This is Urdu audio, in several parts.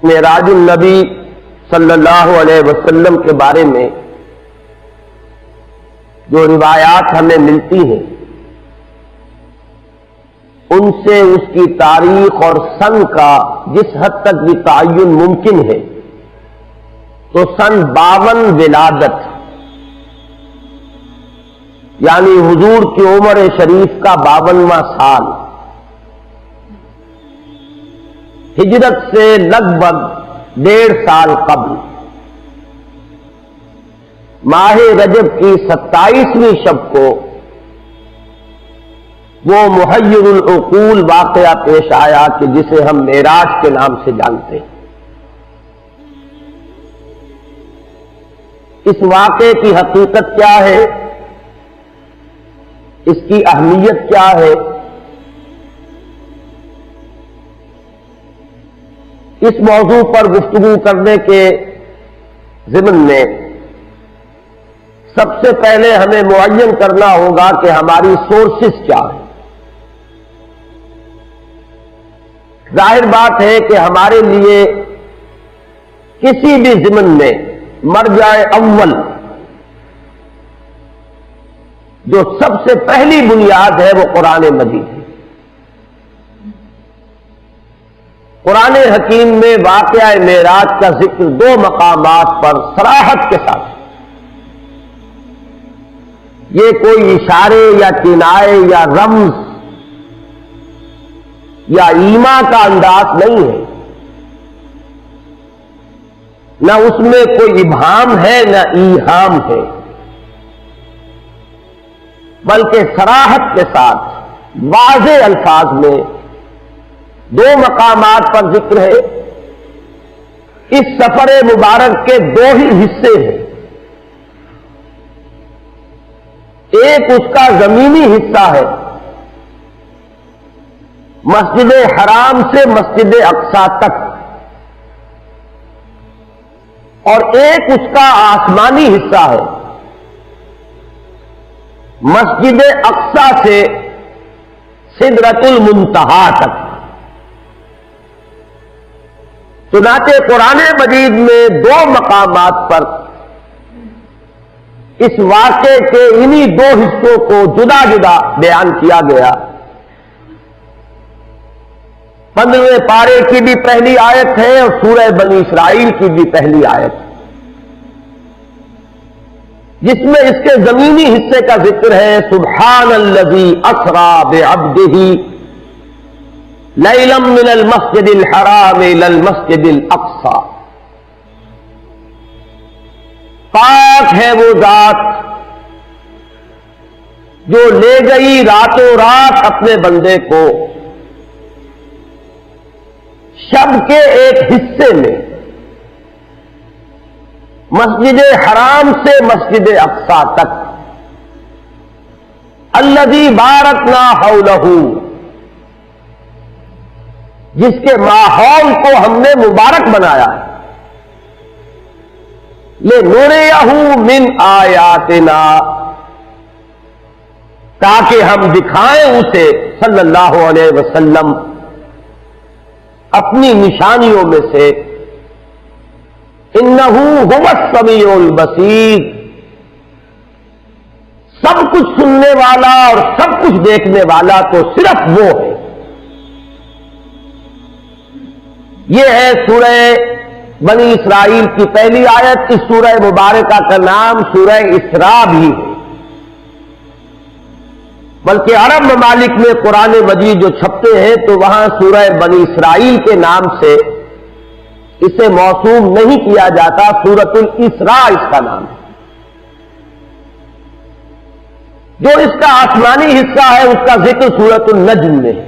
معراج النبی صلی اللہ علیہ وسلم کے بارے میں جو روایات ہمیں ملتی ہیں ان سے اس کی تاریخ اور سن کا جس حد تک بھی تعین ممکن ہے تو سن 52 ولادت یعنی حضور کی عمر شریف کا 52واں سال، ہجرت سے لگ بھگ 1.5 سال قبل ماہ رجب کی 27ویں شب کو وہ محیر العقول واقعہ پیش آیا کہ جسے ہم معراج کے نام سے جانتے ہیں۔ اس واقعے کی حقیقت کیا ہے، اس کی اہمیت کیا ہے، اس موضوع پر گفتگو کرنے کے ضمن میں سب سے پہلے ہمیں معین کرنا ہوگا کہ ہماری سورسز کیا ہیں۔ ظاہر بات ہے کہ ہمارے لیے کسی بھی ضمن میں مرجع اول جو سب سے پہلی بنیاد ہے وہ قرآن مجید ہے۔ قرآن حکیم میں واقعہ معراج کا ذکر 2 مقامات پر صراحت کے ساتھ، یہ کوئی اشارے یا کنائے یا رمز یا ایما کا انداز نہیں ہے، نہ اس میں کوئی ابہام ہے نہ ایہام ہے، بلکہ صراحت کے ساتھ واضح الفاظ میں 2 مقامات پر ذکر ہے۔ اس سفر مبارک کے 2 ہی حصے ہیں، ایک اس کا زمینی حصہ ہے، مسجد حرام سے مسجد اقصی تک، اور ایک اس کا آسمانی حصہ ہے، مسجد اقصی سے سدرۃ المنتہا تک۔ چنانچہ قرآن مجید میں 2 مقامات پر اس واقعے کے انہی 2 حصوں کو جدا جدا بیان کیا گیا۔ 15ویں پارے کی بھی پہلی آیت ہے اور سورہ بنی اسرائیل کی بھی پہلی آیت، جس میں اس کے زمینی حصے کا ذکر ہے، سبحان الذی اسری بعبدہ لیلا من المسجد الحرام الی المسجد الاقصی۔ پاک ہے وہ ذات جو لے گئی راتوں رات اپنے بندے کو شب کے ایک حصے میں مسجد حرام سے مسجد اقصی تک، الذی بارکنا حولہ، جس کے ماحول کو ہم نے مبارک بنایا ہے، لِنُرِيَهُ مِنْ آیاتنا، تاکہ ہم دکھائیں اسے صلی اللہ علیہ وسلم اپنی نشانیوں میں سے، انہ هو السمیع البصیر، سب کچھ سننے والا اور سب کچھ دیکھنے والا تو صرف وہ ہے۔ یہ ہے سورہ بنی اسرائیل کی پہلی آیت۔ اس سورہ مبارکہ کا نام سورہ اسراء بھی ہے، بلکہ عرب ممالک میں قرآن مجید جو چھپتے ہیں تو وہاں سورہ بنی اسرائیل کے نام سے اسے موسوم نہیں کیا جاتا، سورۃ الاسراء اس کا نام ہے۔ جو اس کا آسمانی حصہ ہے اس کا ذکر سورۃ النجم میں ہے،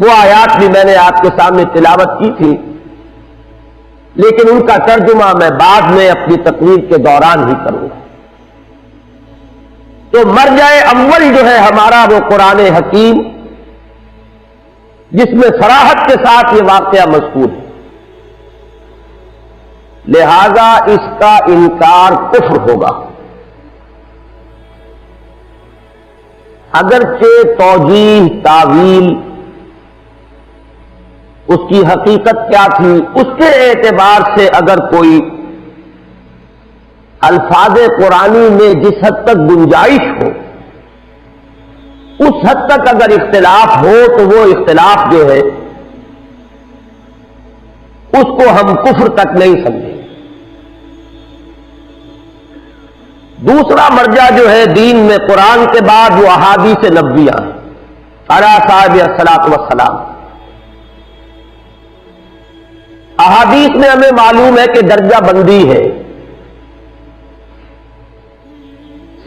وہ آیات بھی میں نے آپ کے سامنے تلاوت کی تھی، لیکن ان کا ترجمہ میں بعد میں اپنی تقریر کے دوران ہی کروں گا۔ تو مرجع اول جو ہے ہمارا وہ قرآن حکیم، جس میں صراحت کے ساتھ یہ واقعہ مذکور ہے، لہذا اس کا انکار کفر ہوگا، اگرچہ توجیہ، تاویل اس کی حقیقت کیا تھی، اس کے اعتبار سے اگر کوئی الفاظ قرآنی میں جس حد تک گنجائش ہو، اس حد تک اگر اختلاف ہو تو وہ اختلاف جو ہے اس کو ہم کفر تک نہیں سمجھیں۔ دوسرا مرجع جو ہے دین میں قرآن کے بعد وہ احادیث نبویہ علی صاحب الصلاۃ والسلام۔ احادیث میں ہمیں معلوم ہے کہ درجہ بندی ہے،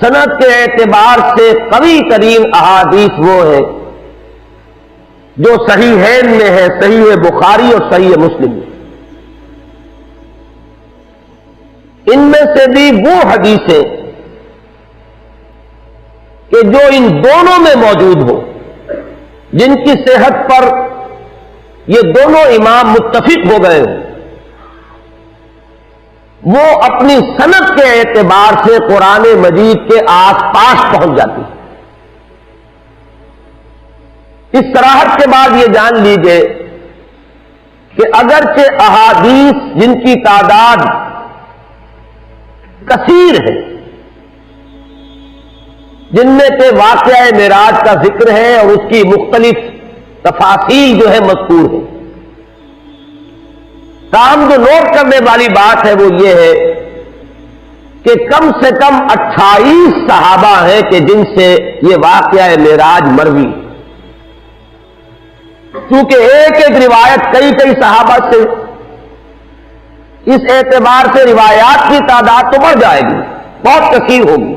سند کے اعتبار سے قوی ترین احادیث وہ ہے جو صحیحین میں ہے، صحیح بخاری اور صحیح مسلم میں۔ ان میں سے بھی وہ حدیثیں کہ جو ان دونوں میں موجود ہو، جن کی صحت پر یہ دونوں امام متفق ہو گئے ہوں، وہ اپنی سند کے اعتبار سے قرآن مجید کے آس پاس پہنچ جاتی ہے۔ اس صراحت کے بعد یہ جان لیجئے کہ اگرچہ احادیث جن کی تعداد کثیر ہے، جن میں سے واقعہ معراج کا ذکر ہے اور اس کی مختلف تفاصیل جو ہے مذکور ہے، تاہم جو نوٹ کرنے والی بات ہے وہ یہ ہے کہ کم سے کم 28 صحابہ ہیں کہ جن سے یہ واقعہ معراج مروی، کیونکہ ایک ایک روایت کئی صحابہ سے، اس اعتبار سے روایات کی تعداد تو بڑھ جائے گی، بہت کثیر ہوگی،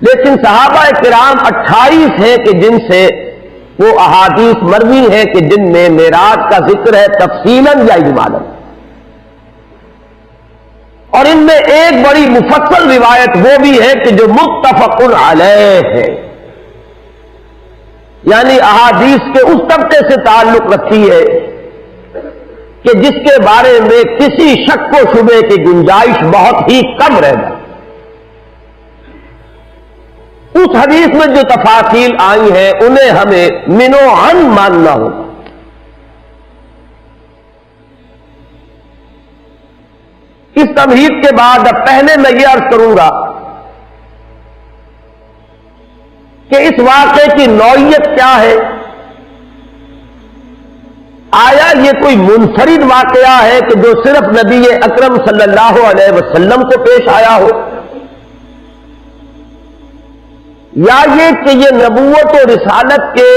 لیکن صحابہ کرام 28 ہیں کہ جن سے وہ احادیث مروی ہیں کہ جن میں معراج کا ذکر ہے تفصیلاً یا اجمالاً۔ اور ان میں ایک بڑی مفصل روایت وہ بھی ہے کہ جو متفق علیہ ہے، یعنی احادیث کے اس طبقے سے تعلق رکھتی ہے کہ جس کے بارے میں کسی شک و شبے کی گنجائش بہت ہی کم رہ جائے۔ اس حدیث میں جو تفاصیل آئی ہیں انہیں ہمیں منو عن ماننا ہوگا۔ اس تمہید کے بعد اب پہلے میں یہ عرض کروں گا کہ اس واقعے کی نوعیت کیا ہے، آیا یہ کوئی منفرد واقعہ ہے کہ جو صرف نبی اکرم صلی اللہ علیہ وسلم کو پیش آیا ہو، یا یہ کہ یہ نبوت و رسالت کے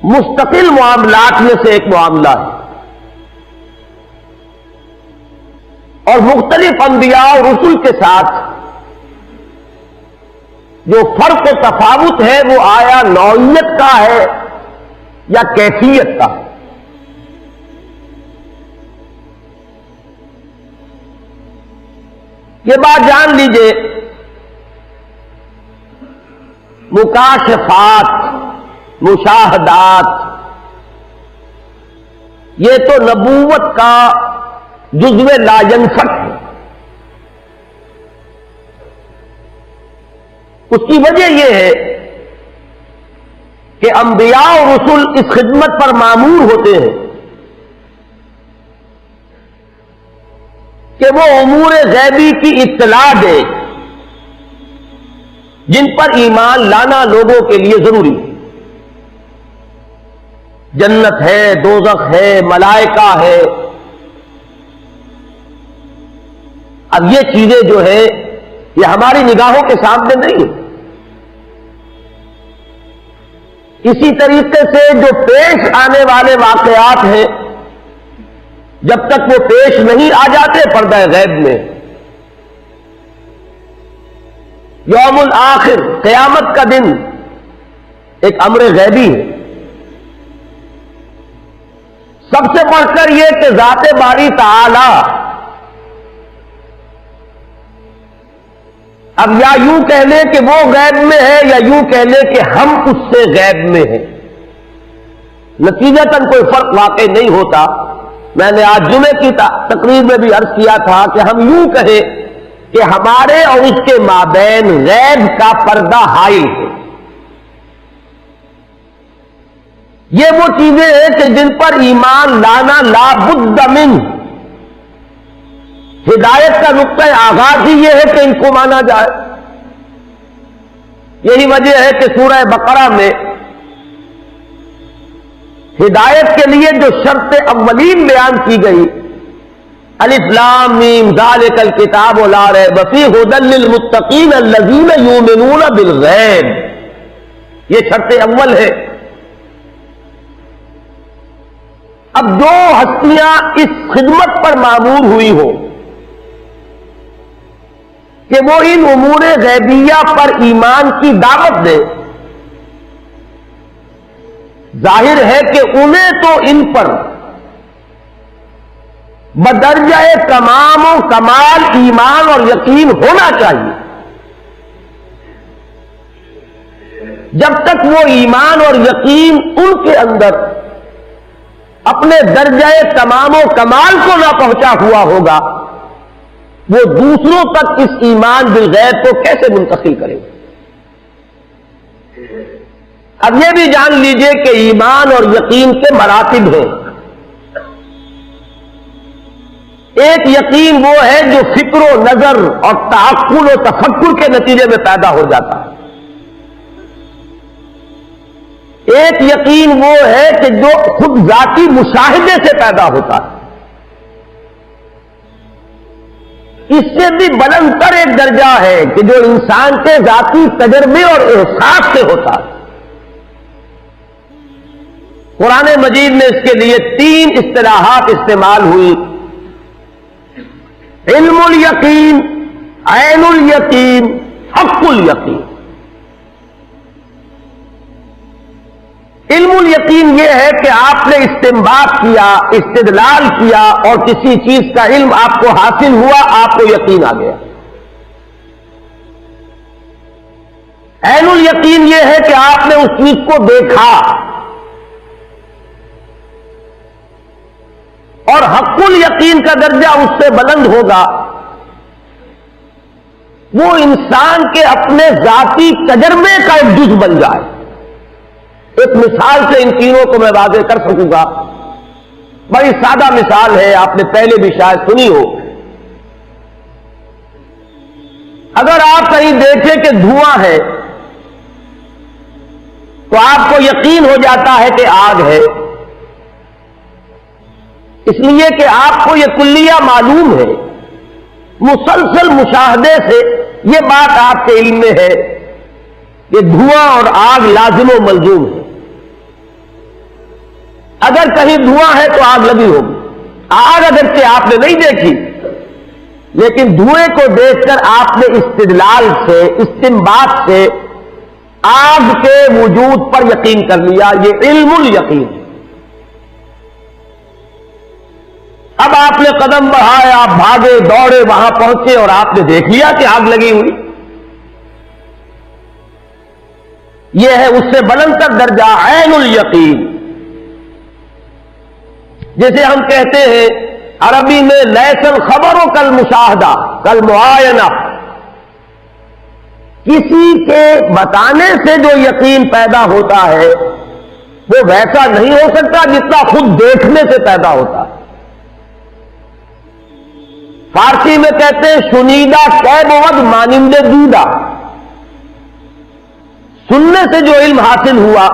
مستقل معاملات میں سے ایک معاملہ ہے، اور مختلف انبیاء اور رسل کے ساتھ جو فرق و تفاوت ہے وہ آیا نوعیت کا ہے یا کیفیت کا ہے۔ یہ بات جان لیجئے، مکاشفات، مشاہدات، یہ تو نبوت کا جزو لا ینفک ہے۔ اس کی وجہ یہ ہے کہ انبیاء اور رسل اس خدمت پر مامور ہوتے ہیں کہ وہ امور غیبی کی اطلاع دے جن پر ایمان لانا لوگوں کے لیے ضروری ہے۔ جنت ہے، دوزخ ہے، ملائکہ ہے۔ اب یہ چیزیں جو ہے یہ ہماری نگاہوں کے سامنے نہیں ہے۔ اسی طریقے سے جو پیش آنے والے واقعات ہیں جب تک وہ پیش نہیں آ جاتے پردہ غیب میں، یوم الآخر، قیامت کا دن ایک امر غیبی ہے۔ سب سے بڑھ کر یہ کہ ذات باری تعالی اب یا یوں کہہ لیں کہ وہ غیب میں ہے یا یوں کہہ لیں کہ ہم اس سے غیب میں ہیں، نتیجتاً کوئی فرق واقع نہیں ہوتا۔ میں نے آج جمعے کی تقریر میں بھی عرض کیا تھا کہ ہم یوں کہیں کہ ہمارے اور اس کے مابین غیب کا پردہ حائل ہے۔ یہ وہ چیزیں ہیں کہ جن پر ایمان لانا لا بد من. ہدایت کا نقطۂ آغاز ہی یہ ہے کہ ان کو مانا جائے. یہی وجہ ہے کہ سورہ بقرہ میں ہدایت کے لیے جو شرط اولین بیان کی گئی، الف لام میم ذالک الکتاب لا ریب فیہ ھدی للمتقین الذین یؤمنون بالغیب، یہ شرط اول ہے. اب جو ہستیاں اس خدمت پر مامور ہوئی ہو کہ وہ ان امور غیبیہ پر ایمان کی دعوت دے، ظاہر ہے کہ انہیں تو ان پر بدرجہ تمام و کمال ایمان اور یقین ہونا چاہیے. جب تک وہ ایمان اور یقین ان کے اندر اپنے درجہ تمام و کمال کو نہ پہنچا ہوا ہوگا، وہ دوسروں تک اس ایمان بالغیب کو کیسے منتقل کرے گا؟ اب یہ بھی جان لیجئے کہ ایمان اور یقین کے مراتب ہیں. ایک یقین وہ ہے جو فکر و نظر اور تعقل و تفکر کے نتیجے میں پیدا ہو جاتا ہے. ایک یقین وہ ہے کہ جو خود ذاتی مشاہدے سے پیدا ہوتا ہے. اس سے بھی بلند تر ایک درجہ ہے کہ جو انسان کے ذاتی تجربے اور احساس سے ہوتا ہے. قرآن مجید میں اس کے لیے 3 اصطلاحات استعمال ہوئی: علم الیقین، عین الیقین، حق الیقین. علم الیقین یہ ہے کہ آپ نے استنباط کیا، استدلال کیا اور کسی چیز کا علم آپ کو حاصل ہوا، آپ کو یقین آ گیا. عین الیقین یہ ہے کہ آپ نے اس چیز کو دیکھا. اور حق الیقین کا درجہ اس سے بلند ہوگا، وہ انسان کے اپنے ذاتی تجربے کا ایک جز بن جائے. ایک مثال سے ان تینوں کو میں واضح کر سکوں گا. بڑی سادہ مثال ہے، آپ نے پہلے بھی شاید سنی ہو. اگر آپ کہیں دیکھیں کہ دھواں ہے تو آپ کو یقین ہو جاتا ہے کہ آگ ہے، اس لیے کہ آپ کو یہ کلیہ معلوم ہے. مسلسل مشاہدے سے یہ بات آپ کے علم میں ہے کہ دھواں اور آگ لازم و ملزوم ہے. اگر کہیں دھواں ہے تو آگ لگی ہوگی. آگ اگرچہ آپ نے نہیں دیکھی، لیکن دھوئیں کو دیکھ کر آپ نے استدلال سے، استنباط سے آگ کے وجود پر یقین کر لیا. یہ علم الیقین. اب آپ نے قدم بڑھائے، آپ بھاگے دوڑے، وہاں پہنچے اور آپ نے دیکھ لیا کہ آگ لگی ہوئی. یہ ہے اس سے بلند تر درجہ عین الیقین، جسے ہم کہتے ہیں عربی میں لیس الخبر کل مشاہدہ کل معائنہ. کسی کے بتانے سے جو یقین پیدا ہوتا ہے وہ ویسا نہیں ہو سکتا جتنا خود دیکھنے سے پیدا ہوتا ہے. فارسی میں کہتے ہیں شنیدہ کہ بود مانند دیدہ. سننے سے جو علم حاصل ہوا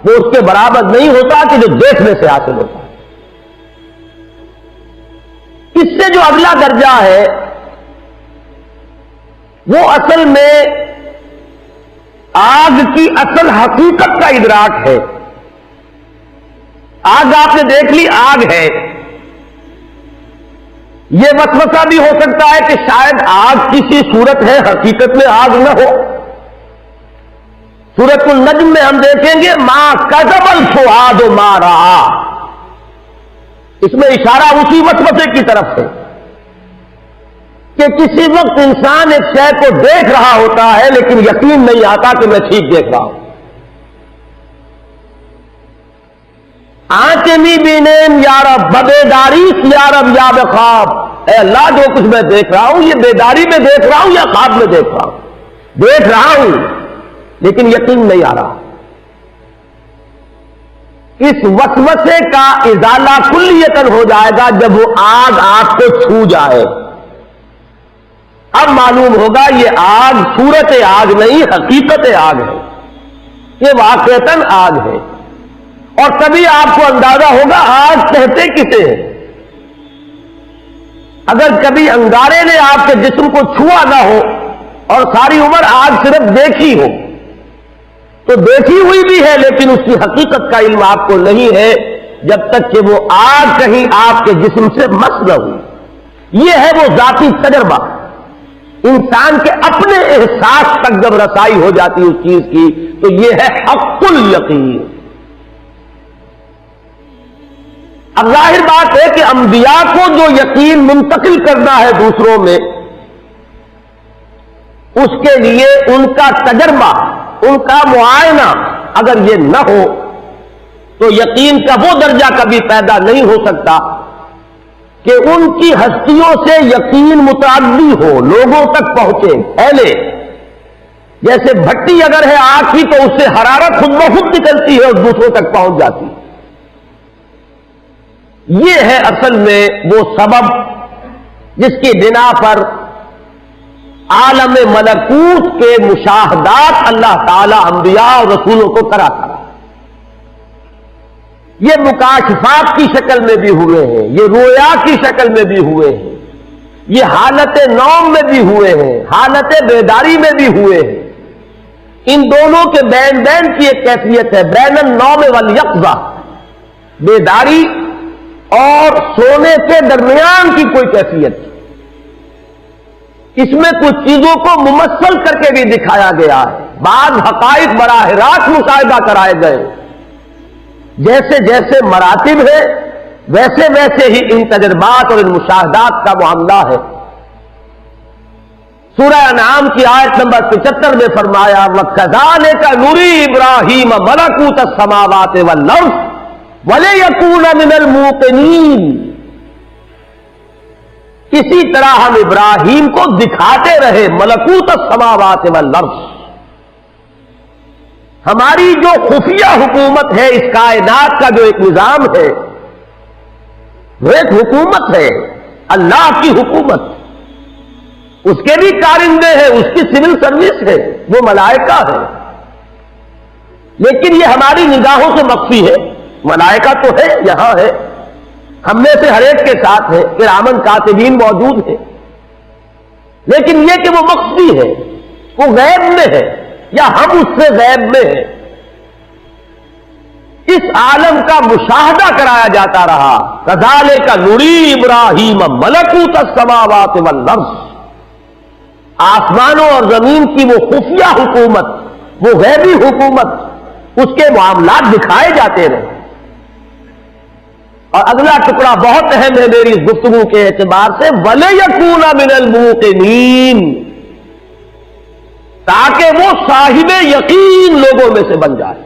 وہ اس کے برابر نہیں ہوتا کہ جو دیکھنے سے حاصل ہوتا ہے. اس سے جو اگلا درجہ ہے وہ اصل میں آگ کی اصل حقیقت کا ادراک ہے. آگ آپ نے دیکھ لی، آگ ہے. یہ وسوسہ بھی ہو سکتا ہے کہ شاید آگ کسی صورت ہے، حقیقت میں آگ نہ ہو. سورۃ النجم میں ہم دیکھیں گے ما کذب الفؤاد ما رأى. اس میں اشارہ اسی وسوسے کی طرف ہے کہ کسی وقت انسان ایک شے کو دیکھ رہا ہوتا ہے لیکن یقین نہیں آتا کہ میں ٹھیک دیکھ رہا ہوں. آنچمی بینیم یا رب ببیداری یا رب یا بخواب. اے اللہ جو کچھ میں دیکھ رہا ہوں یہ بیداری میں دیکھ رہا ہوں یا خواب میں دیکھ رہا ہوں؟ دیکھ رہا ہوں لیکن یقین نہیں آ رہا. اس وسوسے کا ازالہ کلیتاً ہو جائے گا جب وہ آگ آپ کو چھو جائے. اب معلوم ہوگا یہ آگ صورت آگ نہیں حقیقت آگ ہے، یہ واقعتاً آگ ہے. اور تبھی آپ کو اندازہ ہوگا آگ کہتے کسے ہیں. اگر کبھی انگارے نے آپ کے جسم کو چھوا نہ ہو اور ساری عمر آگ صرف دیکھی ہو تو دیکھی ہوئی بھی ہے، لیکن اس کی حقیقت کا علم آپ کو نہیں ہے جب تک کہ وہ آگ کہیں آپ کے جسم سے مس نہ ہو. یہ ہے وہ ذاتی تجربہ. انسان کے اپنے احساس تک جب رسائی ہو جاتی اس چیز کی تو یہ ہے حق الیقین. اب ظاہر بات ہے کہ انبیاء کو جو یقین منتقل کرنا ہے دوسروں میں، اس کے لیے ان کا تجربہ، ان کا معائنہ اگر یہ نہ ہو تو یقین کا وہ درجہ کبھی پیدا نہیں ہو سکتا کہ ان کی ہستیوں سے یقین متعدی ہو، لوگوں تک پہنچے، پھیلے. جیسے بھٹی اگر ہے آگ کی تو اس سے حرارت خود بخود نکلتی ہے اور دوسروں تک پہنچ جاتی ہے. یہ ہے اصل میں وہ سبب جس کی بنا پر عالم ملکوت کے مشاہدات اللہ تعالی انبیاء اور رسولوں کو کراتا رہا. یہ مکاشفات کی شکل میں بھی ہوئے ہیں، یہ رویا کی شکل میں بھی ہوئے ہیں، یہ حالت نوم میں بھی ہوئے ہیں، حالت بیداری میں بھی ہوئے ہیں. ان دونوں کے بین بین کی ایک کیفیت ہے، بین النوم والیقظہ، بیداری اور سونے کے درمیان کی کوئی کیفیت. اس میں کچھ چیزوں کو ممثل کر کے بھی دکھایا گیا ہے، بعض حقائق براہ راست مشاہدہ کرائے گئے. جیسے جیسے مراتب ہے ویسے ویسے ہی ان تجربات اور ان مشاہدات کا معاملہ ہے. سورہ انعام کی آیت نمبر 75 میں فرمایا وَكَذَلِكَ نُرِي إِبْرَاهِيمَ مَلَكُوتَ السَّمَاوَاتِ وَالْأَرْضِ وَلِيَكُونَ مِنَ الْمُوقِنِينَ. اسی طرح ہم ابراہیم کو دکھاتے رہے ملکوت السماوات والارض. ہماری جو خفیہ حکومت ہے اس کائنات کا جو ایک نظام ہے وہ ایک حکومت ہے، اللہ کی حکومت. اس کے بھی کارندے ہیں، اس کی سول سروس ہے، وہ ملائکہ ہے. لیکن یہ ہماری نگاہوں سے مخفی ہے. ملائکہ تو ہے، یہاں ہے، ہم میں سے ہر ایک کے ساتھ ہے، کرامن کاتبین موجود ہے. لیکن یہ کہ وہ مخفی ہے، وہ غیب میں ہے یا ہم اس سے غیب میں ہیں. اس عالم کا مشاہدہ کرایا جاتا رہا. کذالک نری ابراہیم ملکوت السماوات والارض. آسمانوں اور زمین کی وہ خفیہ حکومت، وہ غیبی حکومت، اس کے معاملات دکھائے جاتے رہے. اور اگلا ٹکڑا بہت اہم ہے میری اس گفتگو کے اعتبار سے، وَلِيَكُونَ مِنَ الْمُوقِنِينَ، تاکہ وہ صاحب یقین لوگوں میں سے بن جائے.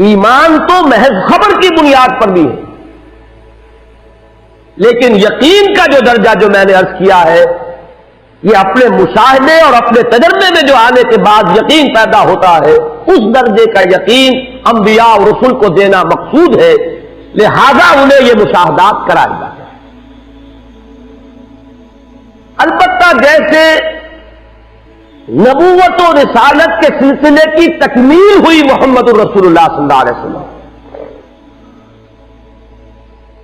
ایمان تو محض خبر کی بنیاد پر بھی ہے، لیکن یقین کا جو درجہ جو میں نے عرض کیا ہے یہ اپنے مشاہدے اور اپنے تجربے میں جو آنے کے بعد یقین پیدا ہوتا ہے، اس درجے کا یقین انبیاء اور رسول کو دینا مقصود ہے. لہذا انہیں یہ مشاہدات کرائے جاتے ہیں. البتہ جیسے نبوت و رسالت کے سلسلے کی تکمیل ہوئی محمد الرسول اللہ صلی اللہ علیہ وسلم،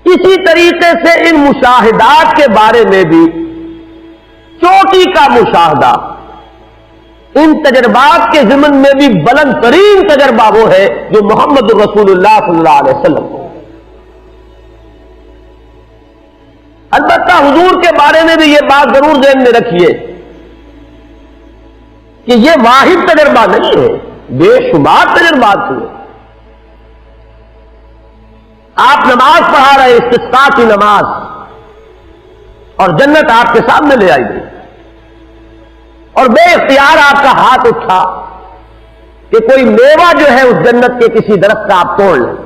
اسی طریقے سے ان مشاہدات کے بارے میں بھی چوٹی کا مشاہدہ، ان تجربات کے ضمن میں بھی بلند ترین تجربہ وہ ہے جو محمد الرسول اللہ صلی اللہ علیہ وسلم کو. البتہ حضور کے بارے میں بھی یہ بات ضرور ذہن میں رکھیے کہ یہ واحد تجربہ نہیں ہے، بے شمار تجربات ہوئے. آپ نماز پڑھا رہے، استسقاء کی نماز، اور جنت آپ کے سامنے لے آئی گئی، اور بے اختیار آپ کا ہاتھ اٹھا کہ کوئی میوہ جو ہے اس جنت کے کسی درخت کا آپ توڑ لیں.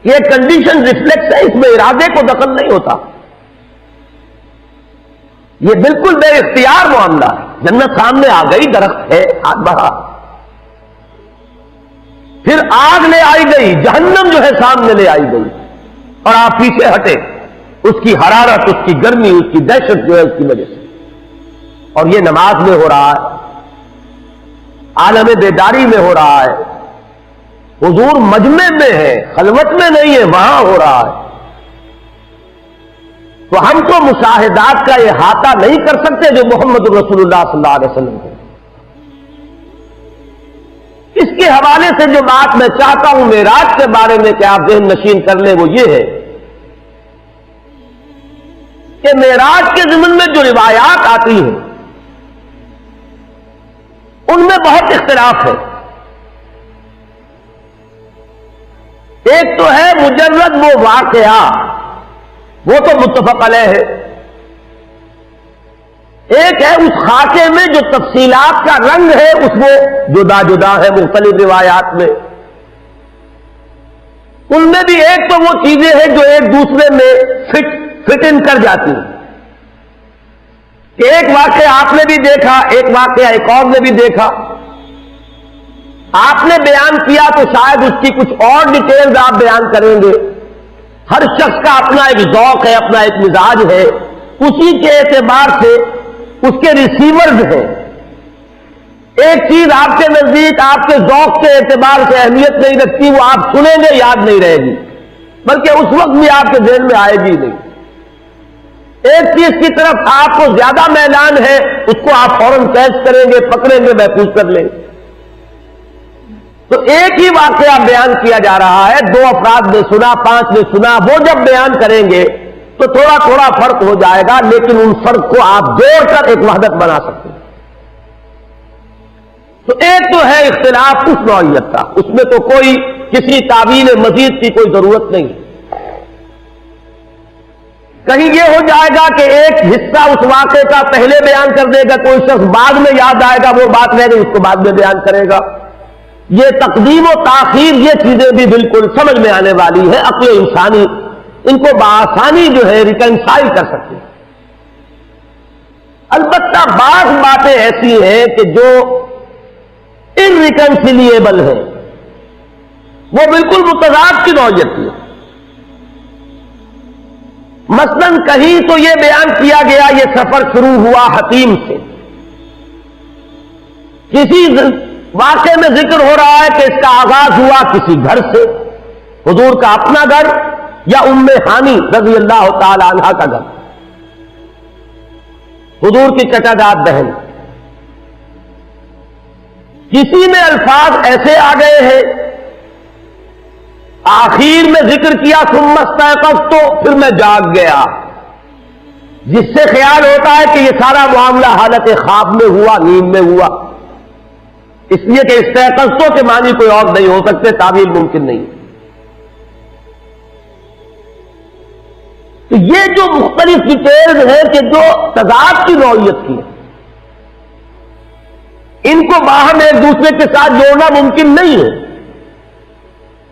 یہ کنڈیشن ریفلیکس ہے، اس میں ارادے کو دخل نہیں ہوتا. یہ بالکل بے اختیار معاملہ ہے. جنت سامنے آ گئی، درخت ہے، ہاتھ بڑھا. پھر آگ لے آئی گئی، جہنم جو ہے سامنے لے آئی گئی، اور آپ پیچھے ہٹے، اس کی حرارت، اس کی گرمی، اس کی دہشت جو ہے اس کی وجہ سے۔ اور یہ نماز میں ہو رہا ہے، عالم بیداری میں ہو رہا ہے، حضور مجمع میں ہے، خلوت میں نہیں ہے، وہاں ہو رہا ہے۔ تو ہم تو مشاہدات کا احاطہ نہیں کر سکتے جو محمد رسول اللہ صلی اللہ علیہ وسلم ہے۔ اس کے حوالے سے جو بات میں چاہتا ہوں معراج کے بارے میں کہ آپ ذہن نشین کر لیں، وہ یہ ہے کہ معراج کے ضمن میں جو روایات آتی ہیں ان میں بہت اختلاف ہے۔ ایک تو ہے مجرد وہ واقعہ، وہ تو متفق علیہ ہے۔ ایک ہے اس خاکے میں جو تفصیلات کا رنگ ہے، اس میں جدا جدا ہے مختلف روایات میں۔ ان میں بھی ایک تو وہ چیزیں ہیں جو ایک دوسرے میں فٹ ان کر جاتی ہیں کہ ایک واقعہ آپ نے بھی دیکھا، ایک واقعہ ایک اور نے بھی دیکھا، آپ نے بیان کیا تو شاید اس کی کچھ اور ڈیٹیلز آپ بیان کریں گے۔ ہر شخص کا اپنا ایک ذوق ہے، اپنا ایک مزاج ہے، اسی کے اعتبار سے اس کے ریسیورز ہیں۔ ایک چیز آپ کے نزدیک آپ کے ذوق کے اعتبار سے اہمیت نہیں رکھتی، وہ آپ سنیں گے یاد نہیں رہے گی، بلکہ اس وقت بھی آپ کے ذہن میں آئے گی نہیں۔ ایک چیز کی طرف آپ کو زیادہ میلان ہے، اس کو آپ فوراً کیچ کریں گے، پکڑیں گے، محفوظ کر لیں گے۔ تو ایک ہی واقعہ بیان کیا جا رہا ہے، 2 افراد نے سنا، 5 نے سنا، وہ جب بیان کریں گے تو تھوڑا تھوڑا فرق ہو جائے گا، لیکن ان فرق کو آپ جوڑ کر ایک وحدت بنا سکتے ہیں۔ تو ایک تو ہے اختلاف اس نوعیت کا، اس میں تو کوئی کسی تعویل مزید کی کوئی ضرورت نہیں۔ کہیں یہ ہو جائے گا کہ ایک حصہ اس واقعے کا پہلے بیان کر دے گا، کوئی شخص بعد میں یاد آئے گا، وہ بات رہ گئی، اس کو بعد میں بیان کرے گا۔ یہ تقدیم و تاخیر، یہ چیزیں بھی بالکل سمجھ میں آنے والی ہے، عقل انسانی ان کو بآسانی جو ہے ریکنسائل کر سکتے ہیں۔ البتہ بعض باتیں ایسی ہیں کہ جو انریکنسیلیبل ہیں، وہ بالکل متضاد کی نوعیت کی ہے۔ مثلاً کہیں تو یہ بیان کیا گیا یہ سفر شروع ہوا حتیم سے، کسی واقعے میں ذکر ہو رہا ہے کہ اس کا آغاز ہوا کسی گھر سے، حضور کا اپنا گھر یا ام ہانی رضی اللہ تعالی عنہا کا گھر، حضور کی چچا جات بہن۔ کسی میں الفاظ ایسے آ گئے ہیں، آخر میں ذکر کیا ثم استيقظت، تو پھر میں جاگ گیا، جس سے خیال ہوتا ہے کہ یہ سارا معاملہ حالت خواب میں ہوا، نیند میں ہوا، اس لیے کہ استيقظت کے معنی کوئی اور نہیں ہو سکتے، تعویل ممکن نہیں۔ تو یہ جو مختلف ڈیٹیلز ہیں کہ جو تضاد کی نوعیت کی ہے، ان کو باہم ایک دوسرے کے ساتھ جوڑنا ممکن نہیں ہے۔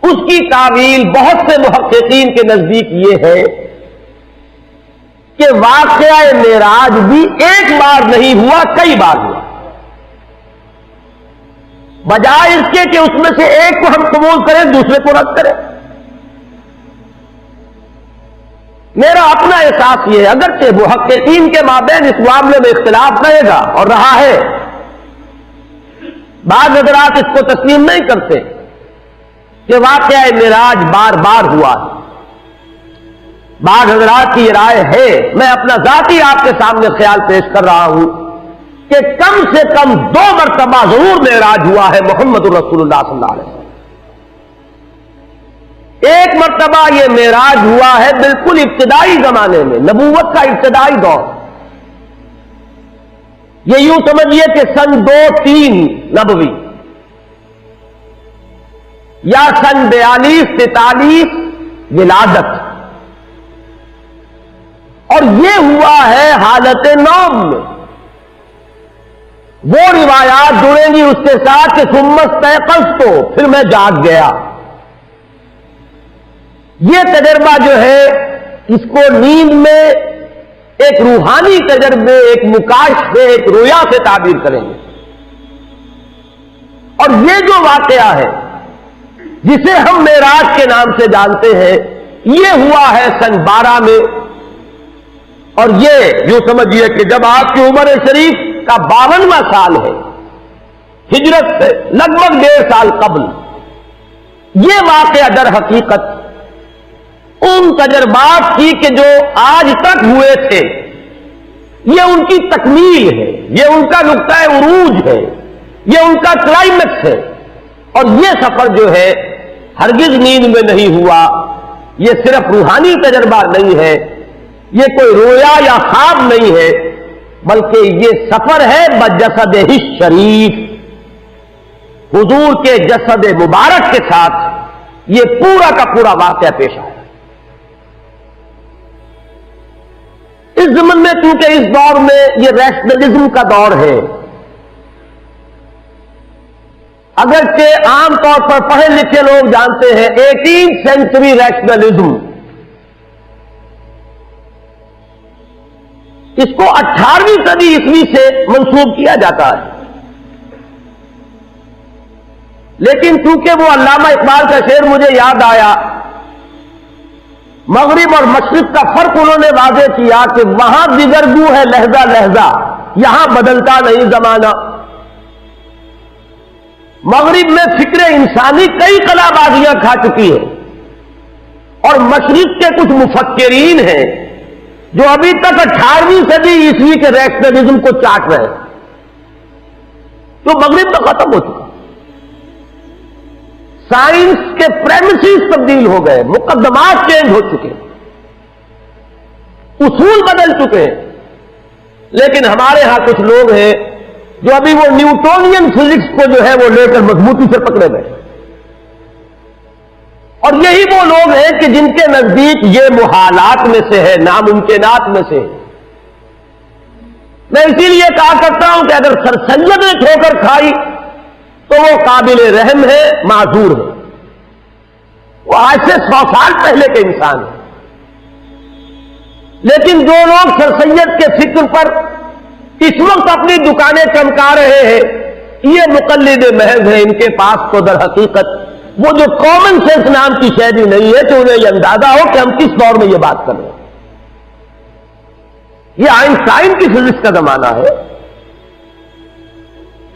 اس کی تعویل بہت سے محققین کے نزدیک یہ ہے کہ واقعہ معراج بھی ایک بار نہیں ہوا، کئی بار ہوا، بجائے اس کے کہ اس میں سے ایک کو ہم قبول کریں دوسرے کو رد کریں۔ میرا اپنا احساس یہ ہے، اگرچہ محققین کے مابین اس معاملے میں اختلاف رہے گا اور رہا ہے، بعض حضرات اس کو تسلیم نہیں کرتے کہ واقعہ معراج بار بار ہوا ہے، بعض حضرات کی یہ رائے ہے، میں اپنا ذاتی آپ کے سامنے خیال پیش کر رہا ہوں کہ کم سے کم 2 مرتبہ ضرور معراج ہوا ہے محمد رسول اللہ صلی اللہ علیہ وسلم۔ ایک مرتبہ یہ معراج ہوا ہے بالکل ابتدائی زمانے میں، نبوت کا ابتدائی دور، یہ یوں سمجھیے کہ سن 2-3 نبوی یا سن 42-43 ولادت، اور یہ ہوا ہے حالت نوم میں۔ وہ روایات جڑیں گی اس کے ساتھ کہ ثم استيقظت، پھر میں جاگ گیا۔ یہ تجربہ جو ہے اس کو نیند میں ایک روحانی تجربے، ایک مکاشفے، ایک رویا سے تعبیر کریں گے۔ اور یہ جو واقعہ ہے جسے ہم معراج کے نام سے جانتے ہیں، یہ ہوا ہے سن 12 میں، اور یہ یوں سمجھیے کہ جب آپ کی عمر شریف کا 52واں سال ہے ہجرت سے لگ بھگ 1.5 سال قبل، یہ واقعہ در حقیقت ان تجربات کی کہ جو آج تک ہوئے تھے، یہ ان کی تکمیل ہے، یہ ان کا نقطہ عروج ہے، یہ ان کا کلائمیکس ہے، اور یہ سفر جو ہے ہرگز نیند میں نہیں ہوا، یہ صرف روحانی تجربہ نہیں ہے، یہ کوئی رویا یا خواب نہیں ہے، بلکہ یہ سفر ہے بجسدہ شریف، حضور کے جسد مبارک کے ساتھ یہ پورا کا پورا واقعہ پیش آیا۔ اس ضمن میں چونکہ اس دور میں یہ ریشنلزم کا دور ہے، اگرچہ عام طور پر پڑھے لکھے لوگ جانتے ہیں 18 سینچری ریشنلزم، اس کو 18ویں صدی عیسوی سے منسوب کیا جاتا ہے، لیکن چونکہ وہ علامہ اقبال کا شعر مجھے یاد آیا، مغرب اور مشرق کا فرق انہوں نے واضح کیا کہ وہاں دیگرگو ہے لہجہ لہجہ، یہاں بدلتا نہیں زمانہ۔ مغرب میں فکر انسانی کئی قلع بازیاں کھا چکی ہے، اور مشرق کے کچھ مفکرین ہیں جو ابھی تک 18ویں صدی عیسوی کے ریشنلزم کو چاٹ رہے ہیں، تو مغرب تو ختم ہو چکا، سائنس کے پریمیسز تبدیل ہو گئے، مقدمات چینج ہو چکے، اصول بدل چکے ہیں، لیکن ہمارے ہاں کچھ لوگ ہیں جو ابھی وہ نیوٹونین فزکس کو جو ہے وہ لے کر مضبوطی سے پکڑے گئے، اور یہی وہ لوگ ہیں کہ جن کے نزدیک یہ محالات میں سے ہے، ناممکنات میں سے ہے۔ میں اسی لیے کہا کرتا ہوں کہ اگر سر سید نے ٹھوکر کھائی تو وہ قابل رحم ہے، معذور ہے، وہ آج سے 100 سال پہلے کے انسان ہیں، لیکن جو لوگ سر سید کے فکر پر اس وقت اپنی دکانیں چمکا رہے ہیں، یہ مقلد محض ہیں، ان کے پاس تو در حقیقت وہ جو کامن سینس نام کی شے بھی نہیں ہے کہ انہیں یہ اندازہ ہو کہ ہم کس دور میں یہ بات کر رہے ہیں۔ یہ آئنسٹائن کی فزکس کا زمانہ ہے،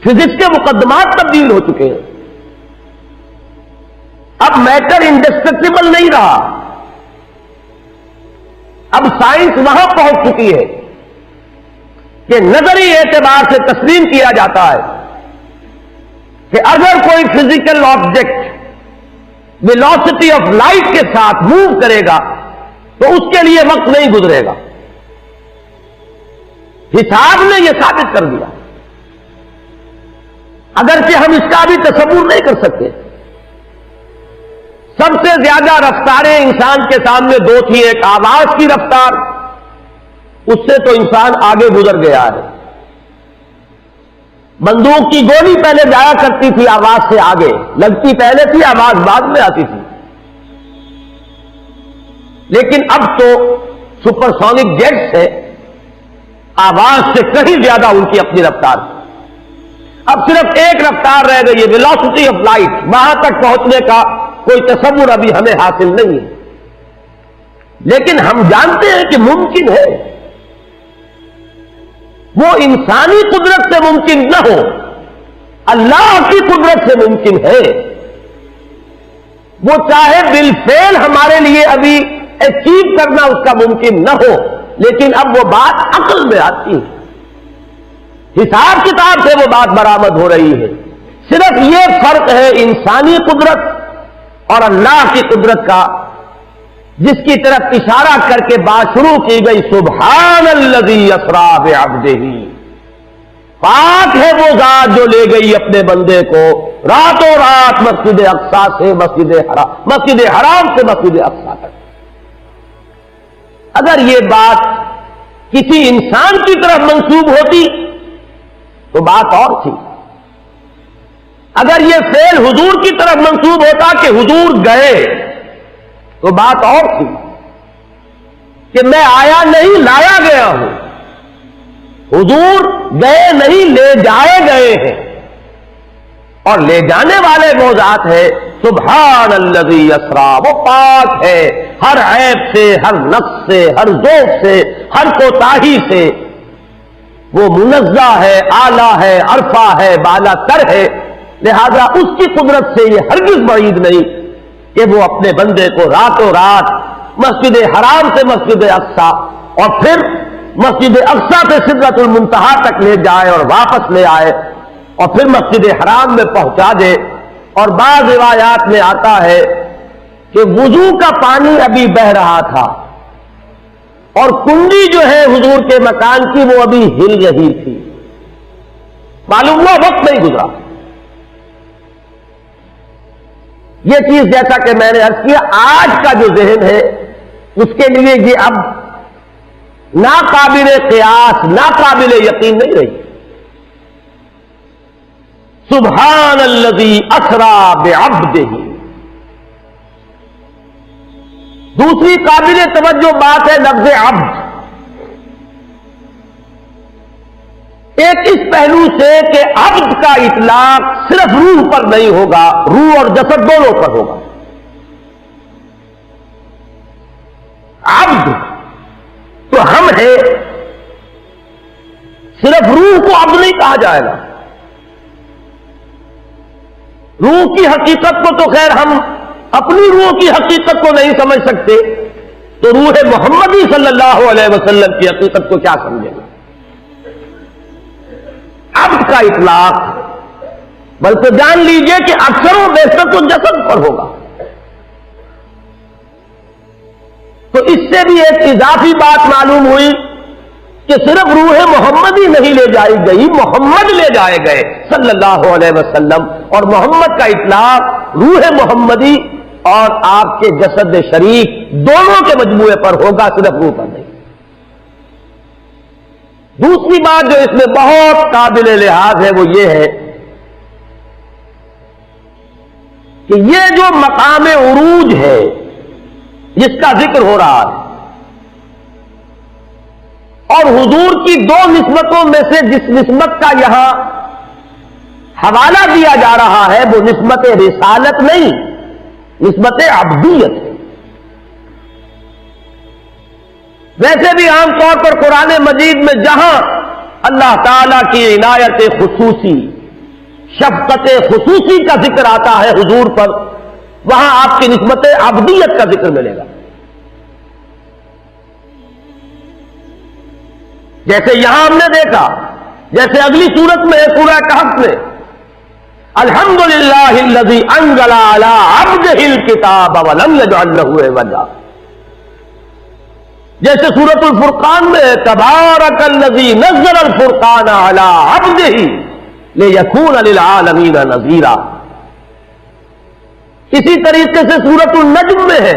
فزکس کے مقدمات تبدیل ہو چکے ہیں، اب میٹر انڈسٹرکٹیبل نہیں رہا، اب سائنس وہاں پہنچ چکی ہے کہ نظری اعتبار سے تسلیم کیا جاتا ہے کہ اگر کوئی physical object velocity of light کے ساتھ موو کرے گا تو اس کے لیے وقت نہیں گزرے گا۔ حساب نے یہ ثابت کر دیا، اگرچہ ہم اس کا بھی تصور نہیں کر سکتے۔ سب سے زیادہ رفتاریں انسان کے سامنے دو تھی، ایک آواز کی رفتار، اس سے تو انسان آگے گزر گیا ہے، بندوق کی گولی پہلے جایا کرتی تھی آواز سے آگے، لگتی پہلے تھی، آواز بعد میں آتی تھی، لیکن اب تو سپر سونک جیٹس ہے، آواز سے کہیں زیادہ ان کی اپنی رفتار، اب صرف ایک رفتار رہ گئی ہے، ویلوسٹی آف لائٹ، وہاں تک پہنچنے کا کوئی تصور ابھی ہمیں حاصل نہیں ہے، لیکن ہم جانتے ہیں کہ ممکن ہے، وہ انسانی قدرت سے ممکن نہ ہو، اللہ کی قدرت سے ممکن ہے، وہ چاہے بالفعل ہمارے لیے ابھی اچیو کرنا اس کا ممکن نہ ہو، لیکن اب وہ بات عقل میں آتی ہے، حساب کتاب سے وہ بات برآمد ہو رہی ہے، صرف یہ فرق ہے انسانی قدرت اور اللہ کی قدرت کا، جس کی طرف اشارہ کر کے بات شروع کی گئی، سبحان الذی اسری بعبدہ، پاک ہے وہ ذات جو لے گئی اپنے بندے کو راتوں رات مسجد اقصی سے مسجد حرام سے مسجد اقصی تک۔ اگر یہ بات کسی انسان کی طرف منسوب ہوتی تو بات اور تھی، اگر یہ فعل حضور کی طرف منسوب ہوتا کہ حضور گئے تو بات اور تھی کہ میں آیا نہیں لایا گیا ہوں، حضور گئے نہیں لے جائے گئے ہیں، اور لے جانے والے وہ ذات ہے سبحان الذی اسرا، وہ پاک ہے ہر عیب سے، ہر نقص سے، ہر ذوق سے، ہر کوتاہی سے، وہ منزہ ہے، اعلیٰ ہے، عرفہ ہے، بالا تر ہے، لہذا اس کی قدرت سے یہ ہرگز بعید نہیں کہ وہ اپنے بندے کو راتوں رات مسجد حرام سے مسجد اقصیٰ اور پھر مسجد اقصیٰ سے سدرۃ المنتہا تک لے جائے اور واپس لے آئے اور پھر مسجد حرام میں پہنچا دے۔ اور بعض روایات میں آتا ہے کہ وضو کا پانی ابھی بہ رہا تھا اور کنڈی جو ہے حضور کے مکان کی وہ ابھی ہل رہی تھی، معلوم ہوا وقت نہیں گزرا۔ یہ چیز جیسا کہ میں نے عرض کیا آج کا جو ذہن ہے اس کے لیے یہ اب ناقابل قیاس، ناقابل یقین نہیں رہی۔ سبحان الذی اسرا بعبدہ، دوسری قابل توجہ بات ہے لفظ عبد، ایک اس پہلو سے کہ عبد کا اطلاق صرف روح پر نہیں ہوگا، روح اور جسد دونوں پر ہوگا۔ عبد تو ہم ہیں، صرف روح کو عبد نہیں کہا جائے گا۔ روح کی حقیقت کو تو خیر ہم اپنی روح کی حقیقت کو نہیں سمجھ سکتے، تو روح محمدی صلی اللہ علیہ وسلم کی حقیقت کو کیا سمجھیں گے؟ عبد کا اطلاق بلکہ جان لیجئے کہ اکثر و بیشتر تو جسد پر ہوگا۔ تو اس سے بھی ایک اضافی بات معلوم ہوئی کہ صرف روح محمدی نہیں لے جائی گئی، محمد لے جائے گئے صلی اللہ علیہ وسلم، اور محمد کا اطلاق روح محمدی اور آپ کے جسد شریف دونوں کے مجموعے پر ہوگا، صرف روح پر نہیں۔ دوسری بات جو اس میں بہت قابل لحاظ ہے وہ یہ ہے کہ یہ جو مقام عروج ہے جس کا ذکر ہو رہا ہے، اور حضور کی دو نسبتوں میں سے جس نسبت کا یہاں حوالہ دیا جا رہا ہے وہ نسبت رسالت نہیں، نسبت عبدیت ہے۔ ویسے بھی عام طور پر قرآن مجید میں جہاں اللہ تعالی کی عنایت خصوصی، شفقت خصوصی کا ذکر آتا ہے حضور پر، وہاں آپ کی نسبت عبدیت کا ذکر ملے گا۔ جیسے یہاں ہم نے دیکھا، جیسے اگلی سورت میں ہے سورہ کہف میں الحمدللہ الذی انزل علی عبدہ الکتاب ولم یجعل لہ عوجا، جیسے سورۃ الفرقان میں تبارک الذی نزل الفرقان علی عبدہ لیکون للعالمین نذیرا، اسی طریقے سے سورۃ النجم میں ہے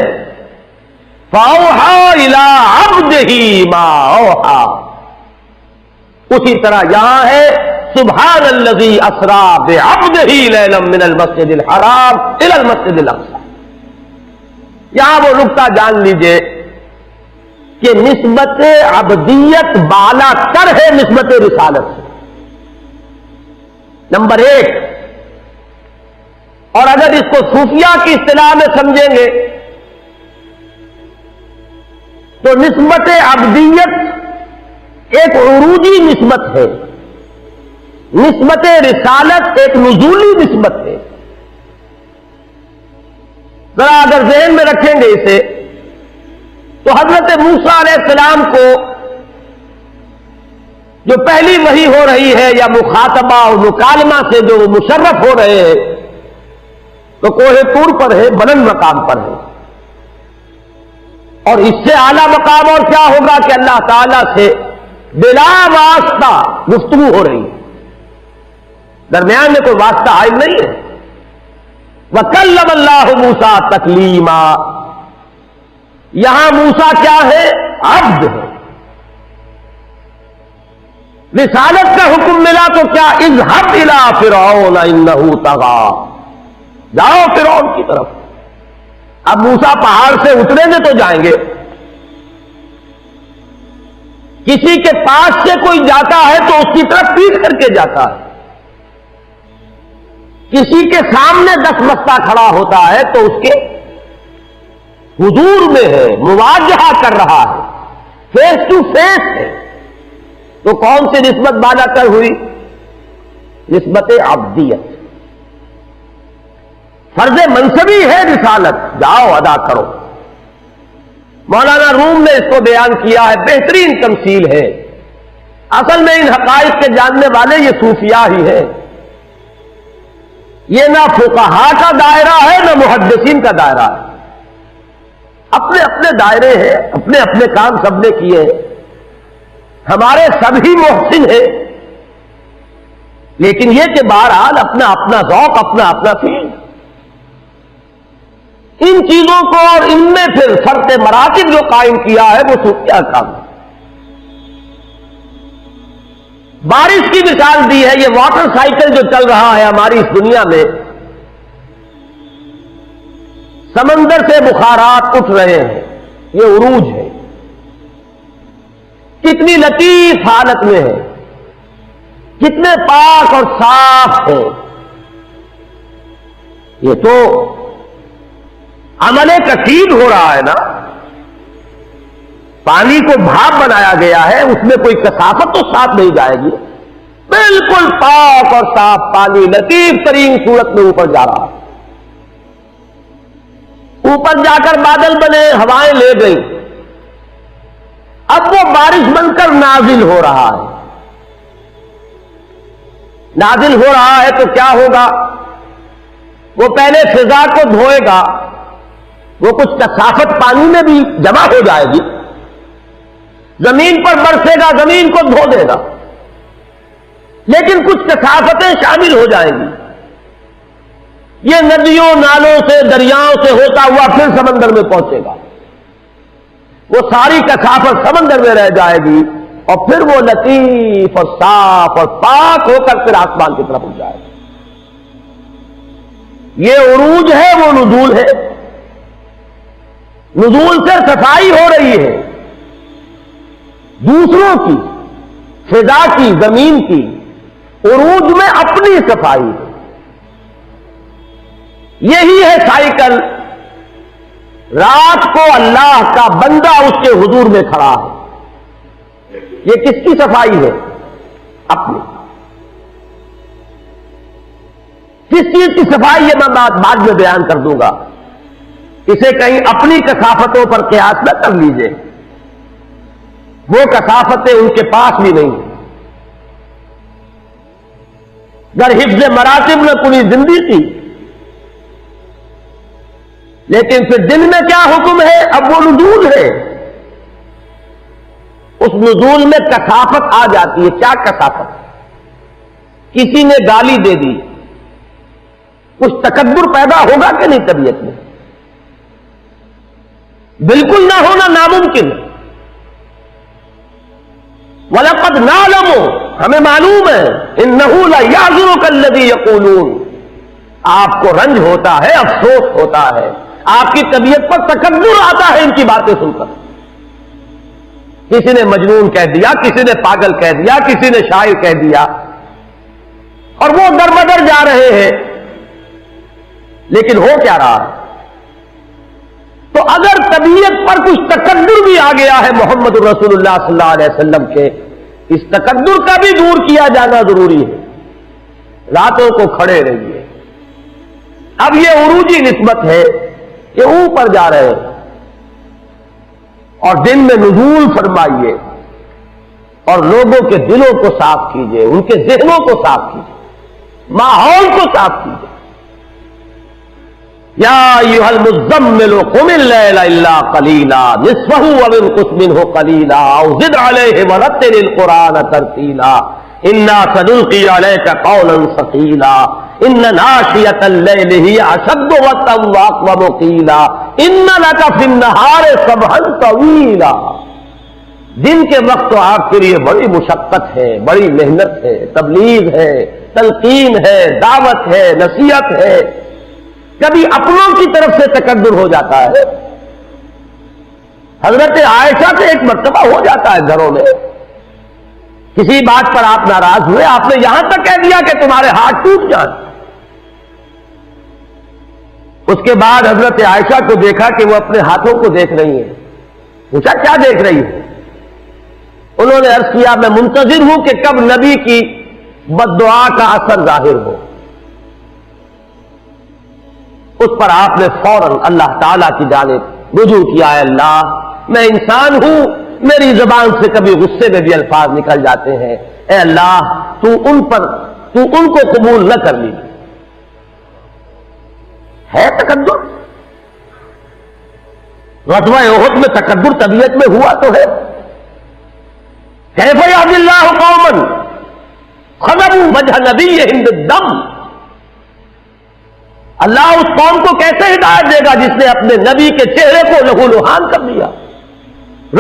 فاوحی الی عبدہ ما اوحی، اسی طرح یہاں ہے سبحان الذی اسرا بعبدہ لیلا من المسجد الحرام الی المسجد الاقصی۔ یہاں وہ نقطہ جان لیجئے کہ نسبت عبدیت بالا تر ہے نسبت رسالت سے، نمبر ایک۔ اور اگر اس کو صوفیہ کی اصطلاح میں سمجھیں گے تو نسبت عبدیت ایک عروجی نسبت ہے، نسبت رسالت ایک نزولی نسبت ہے۔ ذرا اگر ذہن میں رکھیں گے اسے تو حضرت موسیٰ علیہ السلام کو جو پہلی وحی ہو رہی ہے یا مخاطبہ اور مکالمہ سے جو مشرف ہو رہے ہیں تو کوہ طور پر ہے، بلند مقام پر ہے، اور اس سے اعلیٰ مقام اور کیا ہوگا کہ اللہ تعالیٰ سے بلا واسطہ گفتگو ہو رہی ہے، درمیان میں کوئی واسطہ عائد نہیں ہے۔ وَكَلَّمَ اللَّهُ مُوسَىٰ تَكْلِيمًا، یہاں موسیٰ کیا ہے؟ عبد ہے۔ رسالت کا حکم ملا تو کیا؟ اذهب إِلَىٰ فِرْعَوْنَ إِنَّهُ طَغَىٰ، جاؤ فرعون کی طرف۔ اب موسیٰ پہاڑ سے اتریں گے تو جائیں گے، کسی کے پاس سے کوئی جاتا ہے تو اس کی طرف پیٹ کر کے جاتا ہے، کسی کے سامنے 10 بستہ کھڑا ہوتا ہے تو اس کے حضور میں ہے، مواجہہ کر رہا ہے، فیس ٹو فیس ہے، تو کون سی نسبت بالا کر ہوئی؟ نسبت عبدیت۔ فرض منصبی ہے رسالت، جاؤ ادا کرو۔ مولانا روم نے اس کو بیان کیا ہے، بہترین تمثیل ہے۔ اصل میں ان حقائق کے جاننے والے یہ صوفیاء ہی ہیں۔ یہ نہ فقہا کا دائرہ ہے نہ محدثین کا دائرہ ہے، اپنے اپنے دائرے ہیں، اپنے اپنے کام سب نے کیے ہیں۔ ہمارے سبھی محسن ہیں، لیکن یہ کہ بہرحال اپنا اپنا ذوق، اپنا اپنا فیل۔ ان چیزوں کو اور ان میں پھر فرق مراتب جو قائم کیا ہے وہ صوفیاء کام ہے۔ بارش کی مثال دی ہے، یہ واٹر سائیکل جو چل رہا ہے ہماری اس دنیا میں، سمندر سے بخارات اٹھ رہے ہیں، یہ عروج ہے، کتنی لطیف حالت میں ہے، کتنے پاک اور صاف ہے۔ یہ تو عمل کثیر ہو رہا ہے نا، پانی کو بھاپ بنایا گیا ہے، اس میں کوئی کثافت تو ساتھ نہیں جائے گی، بالکل پاک اور صاف پانی لطیف ترین صورت میں اوپر جا رہا ہے۔ اوپر جا کر بادل بنے، ہوائیں لے گئی، اب وہ بارش بن کر نازل ہو رہا ہے۔ نازل ہو رہا ہے تو کیا ہوگا؟ وہ پہلے فضا کو دھوئے گا، وہ کچھ کثافت پانی میں بھی جمع ہو جائے گی، زمین پر برسے گا، زمین کو دھو دے گا، لیکن کچھ کثافتیں شامل ہو جائیں گی۔ یہ ندیوں نالوں سے دریاؤں سے ہوتا ہوا پھر سمندر میں پہنچے گا، وہ ساری کثافت سمندر میں رہ جائے گی، اور پھر وہ لطیف اور صاف اور پاک ہو کر پھر آسمان کی طرف اٹھ جائے گا۔ یہ عروج ہے، وہ نزول ہے۔ نزول سے صفائی ہو رہی ہے، دوسروں کی، فضا کی، زمین کی۔ عروج میں اپنی صفائی ہے۔ یہی ہے سائیکل۔ رات کو اللہ کا بندہ اس کے حضور میں کھڑا ہے، یہ کس کی صفائی ہے؟ اپنی۔ کس چیز کی صفائی؟ یہ میں بعد میں بیان کر دوں گا، اسے کہیں اپنی کثافتوں پر قیاس نہ کر لیجئے، وہ کثافتیں ان کے پاس بھی نہیں ہیں۔ گر حفظ مراتب نے پوری زندگی کی، لیکن پھر دن میں کیا حکم ہے؟ اب وہ نزول ہے، اس نزول میں کثافت آ جاتی ہے۔ کیا کثافت؟ کسی نے گالی دے دی، کچھ تکبر پیدا ہوگا کہ نہیں طبیعت میں؟ بالکل نہ ہونا ناممکن ہے۔ وَلَقَدْ نَعْلَمُ، ہمیں معلوم ہے، إِنَّهُ لَيَحْزُنُكَ الَّذِي يَقُولُونَ، آپ کو رنج ہوتا ہے، افسوس ہوتا ہے، آپ کی طبیعت پر تکبر آتا ہے ان کی باتیں سن کر۔ کسی نے مجنون کہہ دیا، کسی نے پاگل کہہ دیا، کسی نے شاعر کہہ دیا، اور وہ در بدر جا رہے ہیں، لیکن ہو کیا رہا ہے؟ تو اگر طبیعت پر کچھ تکبر بھی آ گیا ہے محمد رسول اللہ صلی اللہ علیہ وسلم کے، اس تکبر کا بھی دور کیا جانا ضروری ہے۔ راتوں کو کھڑے رہیے۔ اب یہ عروجی نسبت ہے کہ اوپر جا رہے ہیں، اور دن میں نزول فرمائیے، اور لوگوں کے دلوں کو صاف کیجیے، ان کے ذہنوں کو صاف کیجیے، ماحول کو صاف کیجیے۔ یا ایھا المزمل قم اللیل الا قلیلا نصفہ او انقص منہ قلیلا او زد علیہ ورتل القرآن ترتیلا انا سنلقی علیک قولا ثقیلا ان ناشئۃ اللیل ہی اشد وطئا واقوم قیلا ان لک فی النہار سبحا طویلا۔ دن کے وقت تو آپ کے لیے بڑی مشقت ہے، بڑی محنت ہے، تبلیغ ہے، تلقین ہے، دعوت ہے، نصیحت ہے۔ کبھی اپنوں کی طرف سے تکبر ہو جاتا ہے۔ حضرت عائشہ سے ایک مرتبہ ہو جاتا ہے گھروں میں، کسی بات پر آپ ناراض ہوئے، آپ نے یہاں تک کہہ دیا کہ تمہارے ہاتھ ٹوٹ جائیں۔ اس کے بعد حضرت عائشہ کو دیکھا کہ وہ اپنے ہاتھوں کو دیکھ رہی ہیں. پوچھا کیا دیکھ رہی ہے؟ انہوں نے عرض کیا میں منتظر ہوں کہ کب نبی کی بد دعا کا اثر ظاہر ہو. اس پر آپ نے فوراً اللہ تعالیٰ کی جانب رجوع کیا. اے اللہ میں انسان ہوں, میری زبان سے کبھی غصے میں بھی الفاظ نکل جاتے ہیں. اے اللہ تو ان کو قبول نہ کر لیجیے. ہے تکبر؟ غزوہ احد میں تکبر طبیعت میں ہوا تو ہے. کیف یهدی اللہ قوما خذبوا وجہ نبیہم بالدم. اللہ اس قوم کو کیسے ہدایت دے گا جس نے اپنے نبی کے چہرے کو لہو لہان کر دیا,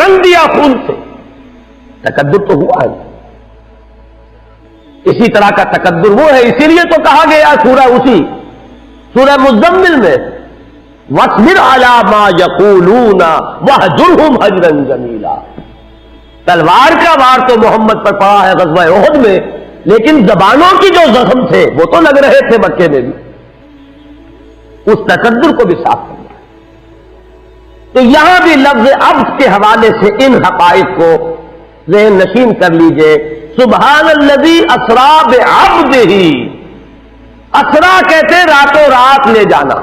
رنگ دیا خون سے. تکبر تو ہوا ہے. اسی طرح کا تکبر وہ ہے, اسی لیے تو کہا گیا سورہ مزمل میں وَاصْبِرْ عَلَىٰ مَا يَقُولُونَ وَاهْجُرْهُمْ هَجْرًا جَمِيلًا. تلوار کا وار تو محمد پر پڑا ہے غزوہ احد میں, لیکن زبانوں کی جو زخم تھے وہ تو لگ رہے تھے مکے میں بھی. اس تکبر کو بھی صاف کرنا ہے. تو یہاں بھی لفظ عبد کے حوالے سے ان حقائق کو ذہن نشین کر لیجئے. سبحان الذی اسرا بعبدہ. اسرا کہتے راتوں رات لے جانا.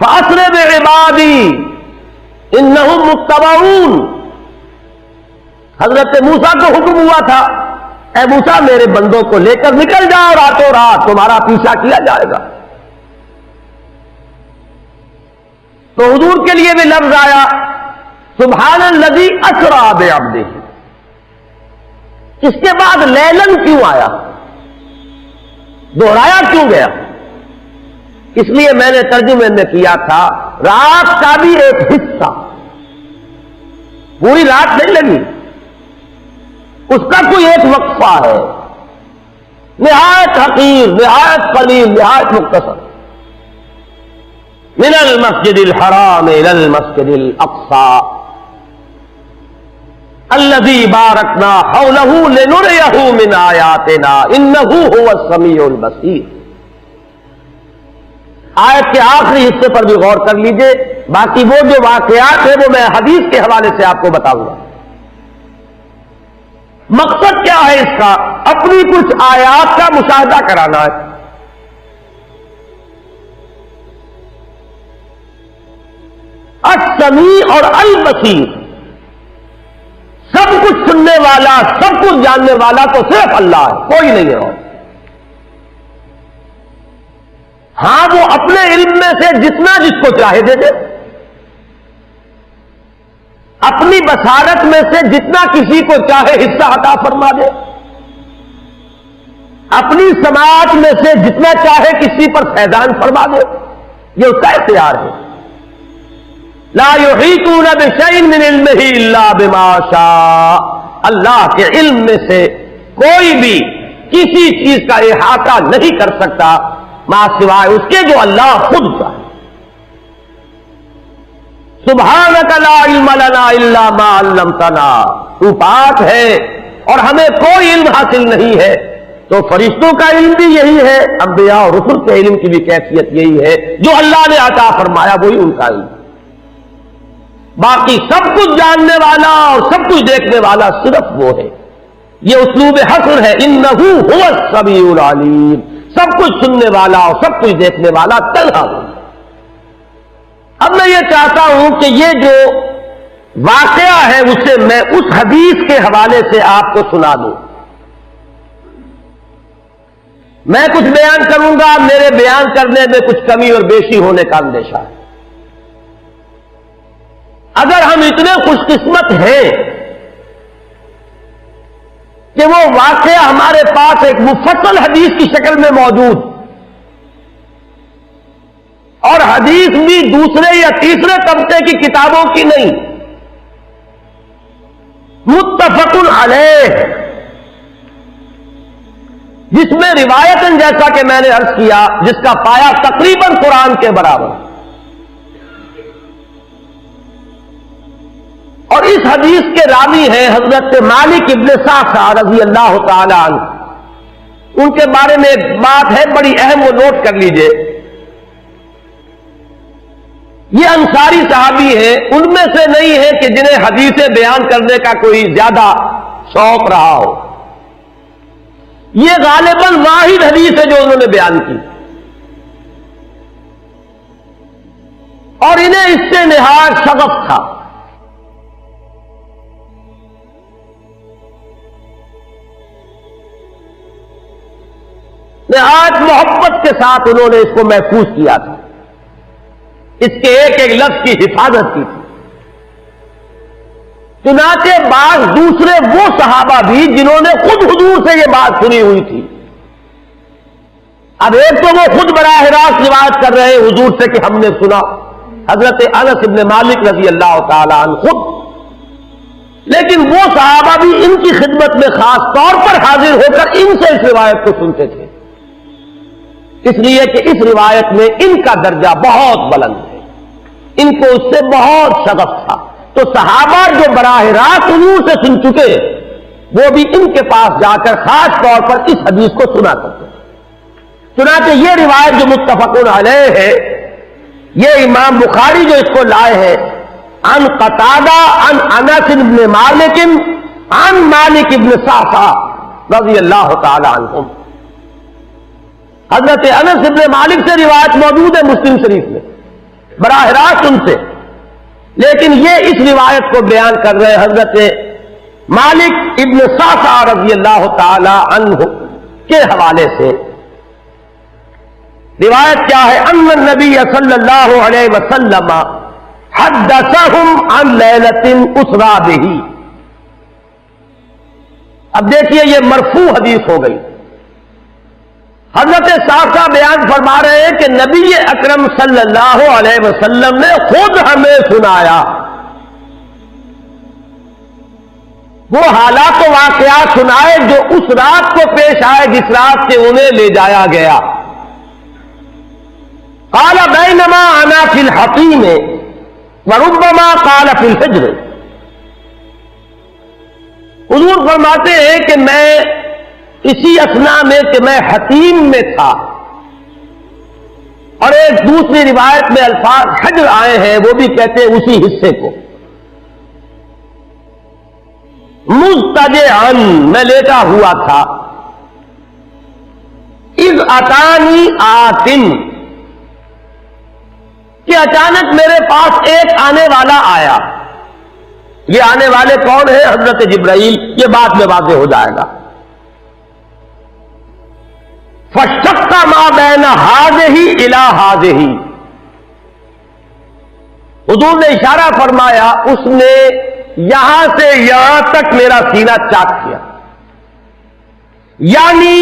فاسر بعبادی انہم متبعون. حضرت موسیٰ کو حکم ہوا تھا اے موسیٰ میرے بندوں کو لے کر نکل جاؤ, راتوں رات تمہارا پیچھا کیا جائے گا. تو حضور کے لیے بھی لفظ آیا سبحان الذی اسرا بعبدہ. اس کے بعد لیلن کیوں آیا, دوہرایا کیوں گیا؟ اس لیے میں نے ترجمے میں کیا تھا رات کا بھی ایک حصہ, پوری رات نہیں لگی, اس کا کوئی ایک وقفہ ہے, نہایت حقیر, نہایت قلیل, نہایت مختصر. من المسجد الحرام الى المسجد الاقصى الذي باركنا حوله لنريه من آياتنا انه هو السميع البصير. آیت کے آخری حصے پر بھی غور کر لیجئے. باقی وہ جو واقعات ہیں وہ میں حدیث کے حوالے سے آپ کو بتاؤں گا. مقصد کیا ہے اس کا؟ اپنی کچھ آیات کا مشاہدہ کرانا ہے. السمیع اور البصیر, سب کچھ سننے والا, سب کچھ جاننے والا تو صرف اللہ ہے, کوئی نہیں ہے. ہاں وہ اپنے علم میں سے جتنا جس کو چاہے دے دے, اپنی بصارت میں سے جتنا کسی کو چاہے حصہ عطا فرما دے, اپنی سماعت میں سے جتنا چاہے کسی پر فیضان فرما دے. یہ اس کا اختیار ہے. لا یحیطون بشیء من علمہ الا بما شاء. اللہ کے علم میں سے کوئی بھی کسی چیز کا احاطہ نہیں کر سکتا ما سوائے اس کے جو اللہ خود چاہے. سبحانک لا علم لنا الا ما علمتنا. تو پاک ہے اور ہمیں کوئی علم حاصل نہیں ہے. تو فرشتوں کا علم بھی یہی ہے, انبیاء اور رسل کے علم کی بھی کیفیت یہی ہے. جو اللہ نے عطا فرمایا وہی ان کا علم. باقی سب کچھ جاننے والا اور سب کچھ دیکھنے والا صرف وہ ہے. یہ اسلوب حصر ہے. انہ هو السمیع العلیم. سب کچھ سننے والا اور سب کچھ دیکھنے والا تنہا ہو. اب میں یہ چاہتا ہوں کہ یہ جو واقعہ ہے اسے میں اس حدیث کے حوالے سے آپ کو سنا دوں. میں کچھ بیان کروں گا, میرے بیان کرنے میں کچھ کمی اور بیشی ہونے کا اندیشہ ہے. اگر ہم اتنے خوش قسمت ہیں کہ وہ واقعہ ہمارے پاس ایک مفصل حدیث کی شکل میں موجود, اور حدیث بھی دوسرے یا تیسرے طبقے کی کتابوں کی نہیں, متفق علیہ, جس میں روایتاً جیسا کہ میں نے عرض کیا جس کا پایا تقریباً قرآن کے برابر. اور اس حدیث کے راوی ہیں حضرت مالک ابن صعصع رضی اللہ تعالی عنہ. ان کے بارے میں ایک بات ہے بڑی اہم، وہ نوٹ کر لیجئے. یہ انصاری صحابی ہیں، ان میں سے نہیں ہے کہ جنہیں حدیثیں بیان کرنے کا کوئی زیادہ شوق رہا ہو. یہ غالباً واحد حدیث ہے جو انہوں نے بیان کی، اور انہیں اس سے نہایت شغف تھا. نہایت محبت کے ساتھ انہوں نے اس کو محفوظ کیا تھا، اس کے ایک ایک لفظ کی حفاظت کی تھی. چنانچہ بعض دوسرے وہ صحابہ بھی جنہوں نے خود حضور سے یہ بات سنی ہوئی تھی، اب ایک تو وہ خود براہ راست روایت کر رہے حضور سے کہ ہم نے سنا، حضرت انس بن مالک رضی اللہ تعالی عنہ خود، لیکن وہ صحابہ بھی ان کی خدمت میں خاص طور پر حاضر ہو کر ان سے اس روایت کو سنتے تھے، اس لیے کہ اس روایت میں ان کا درجہ بہت بلند ہے، ان کو اس سے بہت شغف تھا. تو صحابہ جو براہ راست حضور سے سن چکے وہ بھی ان کے پاس جا کر خاص طور پر اس حدیث کو سنا کرتے ہیں. چنانچہ یہ روایت جو متفق علیہ ہے، یہ امام بخاری جو اس کو لائے ہیں، عن قتادہ عن انس بن مالک عن مالک بن صعصع رضی اللہ تعالی عنہم. حضرت انس بن مالک سے روایت موجود ہے مسلم شریف میں براہ راست ان سے، لیکن یہ اس روایت کو بیان کر رہے حضرت مالک ابن صعصع رضی اللہ تعالی عنہ کے حوالے سے. روایت کیا ہے؟ ان النبی صلی اللہ علیہ وسلم حدثهم عن لیلۃ اسری بہ. اب دیکھیے یہ مرفوع حدیث ہو گئی. حضرت صعصع بیان فرما رہے ہیں کہ نبی اکرم صلی اللہ علیہ وسلم نے خود ہمیں سنایا وہ حالات و واقعات سنائے جو اس رات کو پیش آئے جس رات سے انہیں لے جایا گیا. قال بینما انا فی الحطیم وربما قال فی الحجر. حضور فرماتے ہیں کہ میں اسی اثنا میں کہ میں حتیم میں تھا، اور ایک دوسری روایت میں الفاظ حجر آئے ہیں، وہ بھی کہتے ہیں اسی حصے کو. مضطجعا میں لیٹا ہوا تھا. اذ اتانی آتن کہ اچانک میرے پاس ایک آنے والا آیا. یہ آنے والے کون ہیں؟ حضرت جبرائیل. یہ بعد میں واضح ہو جائے گا. فشق ما بین ہذہ الی ہذہ. حضور نے اشارہ فرمایا، اس نے یہاں سے یہاں تک میرا سینہ چاک کیا، یعنی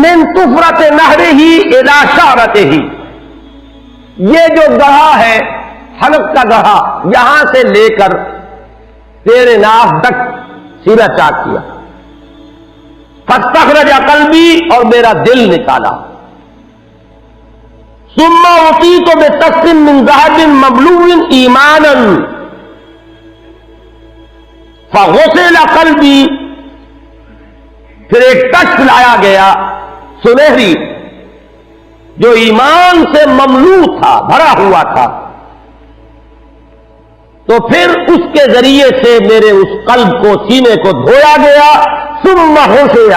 من طفرت نہرہ الی شعرتہ. یہ جو گڑھا ہے حلق کا گڑھا، یہاں سے لے کر تیرے ناف تک سینہ چاک کیا. فاستخرج قلبی اور میرا دل نکالا. ثم اعطیت بطست من ذهب مملوء ایمانا فغسل قلبی. پھر ایک تخت لایا گیا سنہری جو ایمان سے مملوء تھا، بھرا ہوا تھا، تو پھر اس کے ذریعے سے میرے اس قلب کو، سینے کو دھویا گیا. ثم غسل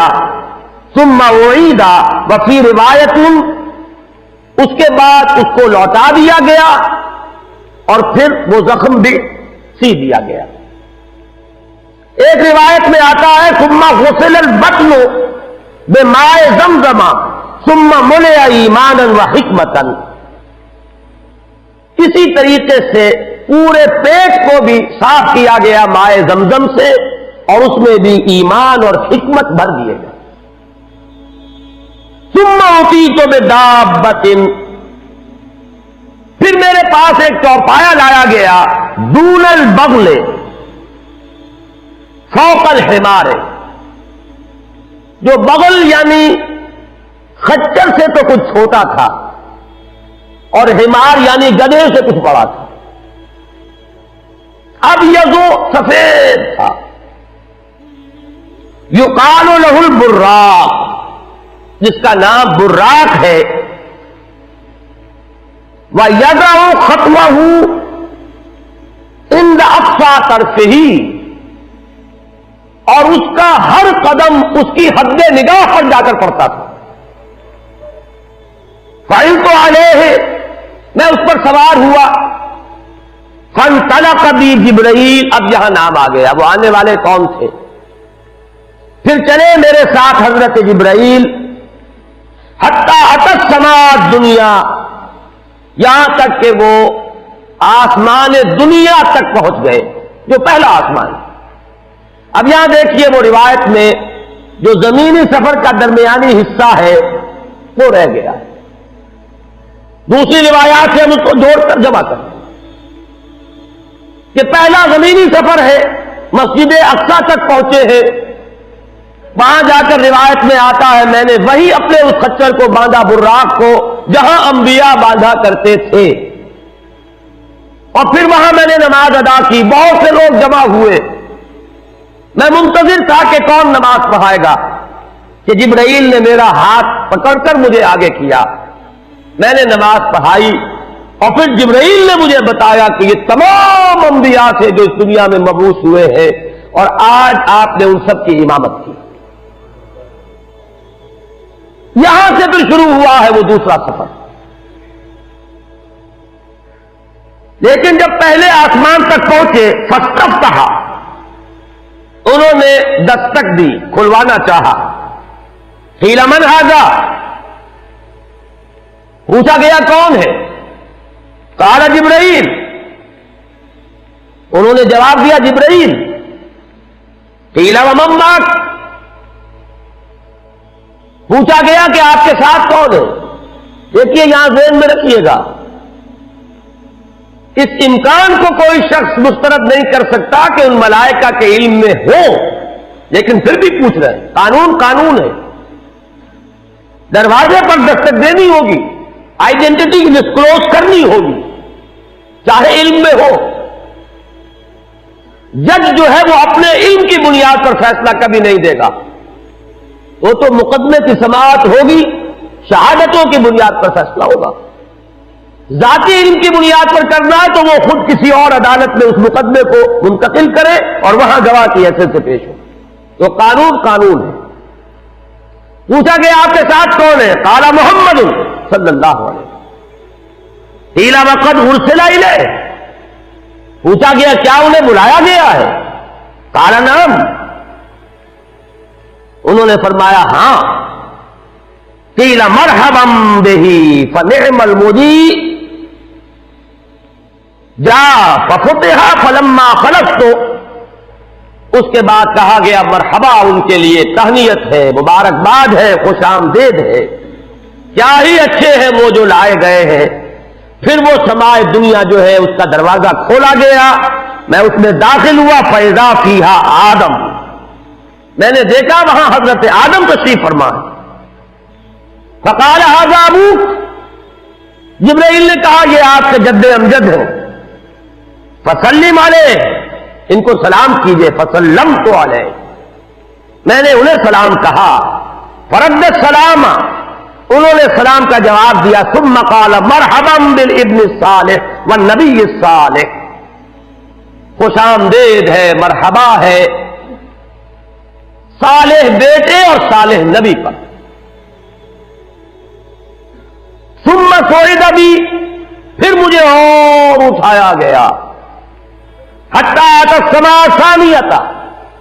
ثم اعید وفی روایت، اس کے بعد اس کو لوٹا دیا گیا اور پھر وہ زخم بھی سی دیا گیا. ایک روایت میں آتا ہے ثم غسل البطن بماء زمزم ثم ملئ ایمانا وحکمتا. اسی طریقے سے پورے پیٹ کو بھی صاف کیا گیا ماء زمزم سے، اور اس میں بھی ایمان اور حکمت بھر دیے گئے. ثم اعطیت بدابۃ، پھر میرے پاس ایک چوپایا لایا گیا، دون البغل فوق الحمار. جو بغل یعنی خچر سے تو کچھ چھوٹا تھا، اور حمار یعنی گدھے سے کچھ بڑا تھا. اب یہ جو سفید تھا، یقال لہ البراق، جس کا نام براق ہے، وَيَدَعُ خَطْوَهُ عِنْدَ أَقْصَى طَرْفِهِ، اور اس کا ہر قدم اس کی حد نگاہ پر جا کر پڑتا تھا۔ فَعِلْتُ عَلَيْهِ، میں اس پر سوار ہوا۔ فَانْطَلَقَ بِي جِبْرَئِیل، اب یہاں نام آ گیا، وہ آنے والے کون تھے؟ پھر چلے میرے ساتھ حضرت جبرائیل، حتی اتی السماء الدنیا، یہاں تک کہ وہ آسمان دنیا تک پہنچ گئے، جو پہلا آسمان۔ اب یہاں دیکھیے وہ روایت میں جو زمینی سفر کا درمیانی حصہ ہے وہ رہ گیا، دوسری روایات سے ہم اس کو جوڑ کر جمع کریں کہ پہلا زمینی سفر ہے، مسجد اقصیٰ تک پہنچے ہیں، وہاں جا کر روایت میں آتا ہے میں نے وہی اپنے اس خچر کو باندھا، براق کو، جہاں انبیاء باندھا کرتے تھے، اور پھر وہاں میں نے نماز ادا کی، بہت سے لوگ جمع ہوئے، میں منتظر تھا کہ کون نماز پڑھائے گا، کہ جبرائیل نے میرا ہاتھ پکڑ کر مجھے آگے کیا، میں نے نماز پڑھائی، اور پھر جبرائیل نے مجھے بتایا کہ یہ تمام انبیاء تھے جو اس دنیا میں مبعوث ہوئے ہیں، اور آج آپ نے ان سب کی امامت کی۔ یہاں سے پھر شروع ہوا ہے وہ دوسرا سفر۔ لیکن جب پہلے آسمان تک پہنچے، فاستفتح، انہوں نے دستک دی، کھلوانا چاہا۔ قیل من ھذا، پوچھا گیا کون ہے؟ قال جبرائیل، انہوں نے جواب دیا جبرائیل۔ قیل ومن معک، پوچھا گیا کہ آپ کے ساتھ کون ہے؟ دیکھیے یہاں ذہن میں رکھیے گا، اس امکان کو کوئی شخص مسترد نہیں کر سکتا کہ ان ملائکہ کے علم میں ہو، لیکن پھر بھی پوچھ رہے ہیں۔ قانون قانون ہے، دروازے پر دستک دینی ہوگی، آئیڈینٹی ڈسکلوز کرنی ہوگی، چاہے علم میں ہو۔ جج جو ہے وہ اپنے علم کی بنیاد پر فیصلہ کبھی نہیں دے گا، وہ تو مقدمے کی سماعت ہوگی، شہادتوں کی بنیاد پر فیصلہ ہوگا۔ ذاتی علم کی بنیاد پر کرنا ہے تو وہ خود کسی اور عدالت میں اس مقدمے کو منتقل کرے اور وہاں گواہ کی حیثیت سے پیش ہو، تو قانون قانون ہے۔ پوچھا گیا آپ کے ساتھ کون ہے؟ قال محمد صلی اللہ علیہ وسلم۔ قیل وقد ارسل الیہ، پوچھا گیا کیا انہیں بلایا گیا ہے؟ قال نعم، انہوں نے فرمایا ہاں۔ قیل مرحبا بہ فنعم المجیء جاء ففتح فلما خلقت، اس کے بعد کہا گیا مرحبا ان کے لیے، تہنیت ہے، مبارکباد ہے، خوش آمدید ہے، کیا ہی اچھے ہیں وہ جو لائے گئے ہیں۔ پھر وہ سمائے دنیا جو ہے اس کا دروازہ کھولا گیا، میں اس میں داخل ہوا، فاذا فیہا آدم، میں نے دیکھا وہاں حضرت آدم تشریف فرما ہے۔ فقال ھذا ابوک، جبرائیل نے کہا یہ آپ کے جد امجد ہے، فسلم علیہ، ان کو سلام کیجئے، فسلمت علیہ، میں نے انہیں سلام کہا، فرد السلام، انہوں نے سلام کا جواب دیا، ثم قال مرحبا بالابن الصالح والنبی الصالح، خوش آمدید ہے، مرحبا ہے صالح بیٹے اور صالح نبی پر۔ ثم صعد بی، پھر مجھے اور اٹھایا گیا، حتی اتی السماء الثانیۃ،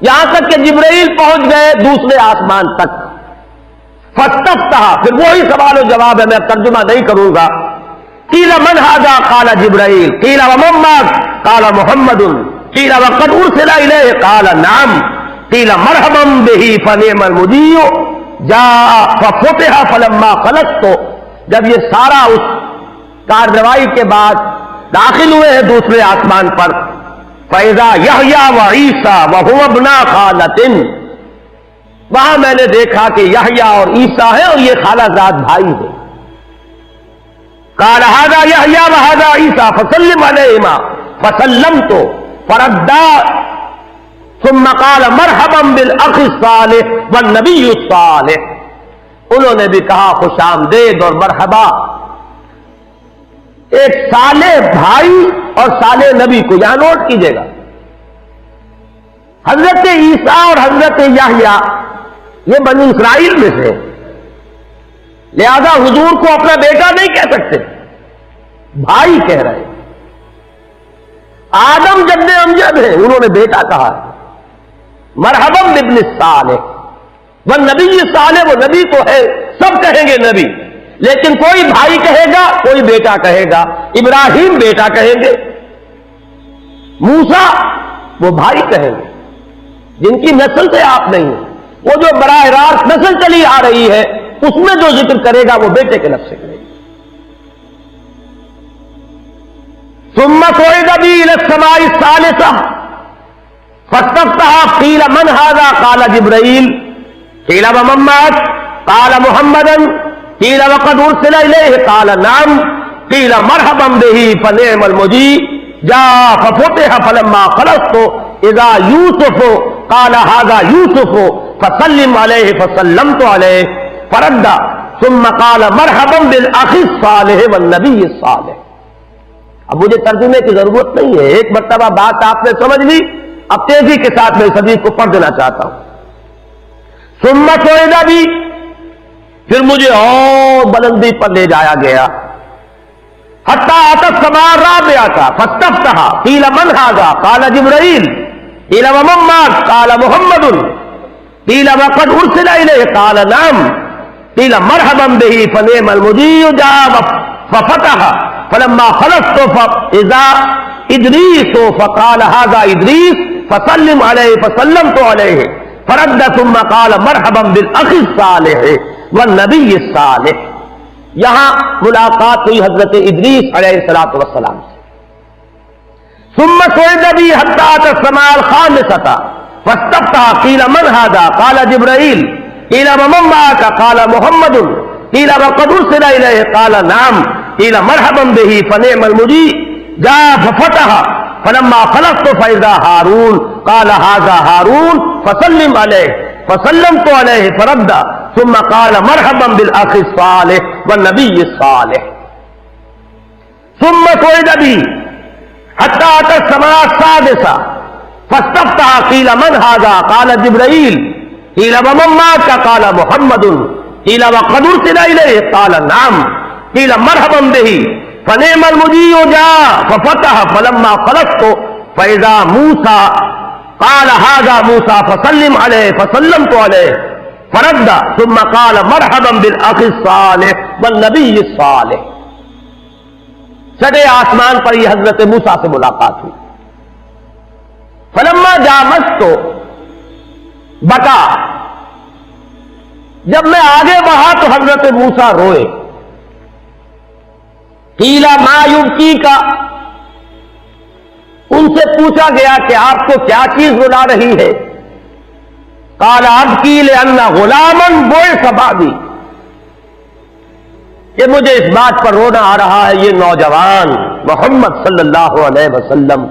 یہاں تک کہ جبرائیل پہنچ گئے دوسرے آسمان تک۔ فاستفتح، پھر وہی سوال و جواب ہے، میں ترجمہ نہیں کروں گا۔ قیل من ھذا؟ قال جبرائیل۔ قیل ومن معک؟ قال محمد۔ قیل وقد ارسل الیہ؟ قال نعم۔ قیل مرحبا بہ فنعم المجیء جاء ففتح فلما خلقت، جب یہ سارا اس کارروائی کے بعد داخل ہوئے ہیں دوسرے آسمان پر، فاذا یحییٰ وعیسیٰ وہو ابنا خالۃ، وہاں میں نے دیکھا کہ یحییٰ اور عیسیٰ ہیں اور یہ خالہ زاد بھائی ہیں۔ قال ھذا یحییٰ وھذا عیسیٰ فسلم علیہما، فسلمت فردا، ثم قال مرحبا بالاخ الصالح والنبی الصالح، انہوں نے بھی کہا خوش آمدید اور مرحبا. ایک صالح بھائی اور صالح نبی کو یہاں نوٹ کیجئے گا. حضرت عیسیٰ اور حضرت یحییٰ یہ بنی اسرائیل میں سے، لہذا حضور کو اپنا بیٹا نہیں کہہ سکتے، بھائی کہہ رہے. آدم جد امجد ہیں، انہوں نے بیٹا کہا ہے. مرحبا بابن الصالح، وہ نبی صالح، وہ نبی تو ہے، سب کہیں گے نبی، لیکن کوئی بھائی کہے گا، کوئی بیٹا کہے گا. ابراہیم بیٹا کہیں گے، موسیٰ وہ بھائی کہیں گے، جن کی نسل سے آپ نہیں ہیں. وہ جو براہ راست نسل چلی آ رہی ہے اس میں جو ذکر کرے گا وہ بیٹے کے لفظ سے کرے گا. ثم صعد بی الی السماء الثالثة فاستفتح قیل من هذا قال جبرائیل قیل ومن معك قال محمدا قیل وقد ارسل الیہ قال نعم قیل مرحبا به فنعم المجیب جاء ففتح فلما خلصت اذا یوسف قال هذا یوسف فسلم علیہ فسلمت علیہ فرد ثم قال مرحبا بالاخ الصالح والنبی الصالح. اب مجھے ترجمے کی ضرورت نہیں ہے، ایک مرتبہ بات آپ نے سمجھ لی. اب تیزی کے ساتھ میں اس حدیث کو پڑھ دینا چاہتا ہوں. ثم صعد بی، پھر مجھے اور بلندی پر لے جایا گیا. حتی اتی السماء الرابعة فاستفتح قیل من هذا قال جبرائیل قیل ومن معك قال محمد قیل وقد ارسل الیہ قال نعم قیل مرحبا به فنعم المجیب جاء ففتح فلما خلصت فاذا ادریس فقال هذا ادریس فسلم علیہ فسلمت علیہ فرد ثم قال مرحبا بالاخ الصالح والنبی الصالح. یہاں ملاقات ہوئی حضرت ادریس علیہ السلام سے. ثم صعد بی حتی اتی السماء الخامسة فاستفتح قیل من هذا قال جبرائیل قیل ومن معك قال محمد قیل وقد ارسل الیہ قال نعم قیل مرحبا به فنعم المجیب جاء ففتح فلما خلصت فاذا هارون قال هذا هارون فسلم علیہ فسلمت علیہ فرد ثم قال مرحبا بالاخ الصالح والنبی الصالح. ثم صعد بی حتی اتی السماء السادسة فاستفتح قیل من هذا قال جبرائیل قیل ومن معك قال محمد قیل وقد ارسل الیہ قال نعم قیل مرحبا به فنعم المجیب جاء ففتح فلما خلصت فاذا موسیٰ قال هذا موسیٰ فسلم علیہ فسلمت علیہ فرد ثم قال مرحبا بالاخ الصالح والنبی الصالح. چھٹے آسمان پر یہ حضرت موسیٰ سے ملاقات ہوئی. فلما جامست بکا، جب میں آگے بڑھا تو حضرت موسیٰ روئے. قیل ما یبکیک، ان سے پوچھا گیا کہ آپ کو کیا چیز رلا رہی ہے. قال ابکی لأن غلاما بعث بعدی، کہ مجھے اس بات پر رونا آ رہا ہے یہ نوجوان محمد صلی اللہ علیہ وسلم،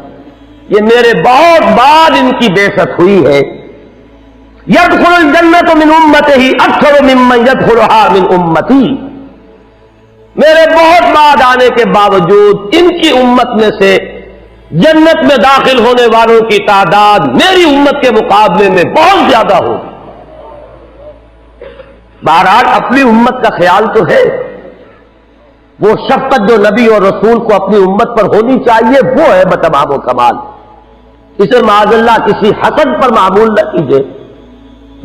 یہ میرے بہت بعد ان کی بعثت ہوئی ہے. يدخل الجنة من امته اکثر ممن يدخلها من امتی، میرے بہت بعد آنے کے باوجود ان کی امت میں سے جنت میں داخل ہونے والوں کی تعداد میری امت کے مقابلے میں بہت زیادہ ہوگی. بہرحال اپنی امت کا خیال تو ہے، وہ شفقت جو نبی اور رسول کو اپنی امت پر ہونی چاہیے وہ ہے بتمام و کمال. اسے معاذ اللہ کسی حسد پر معمول نہ کیجیے،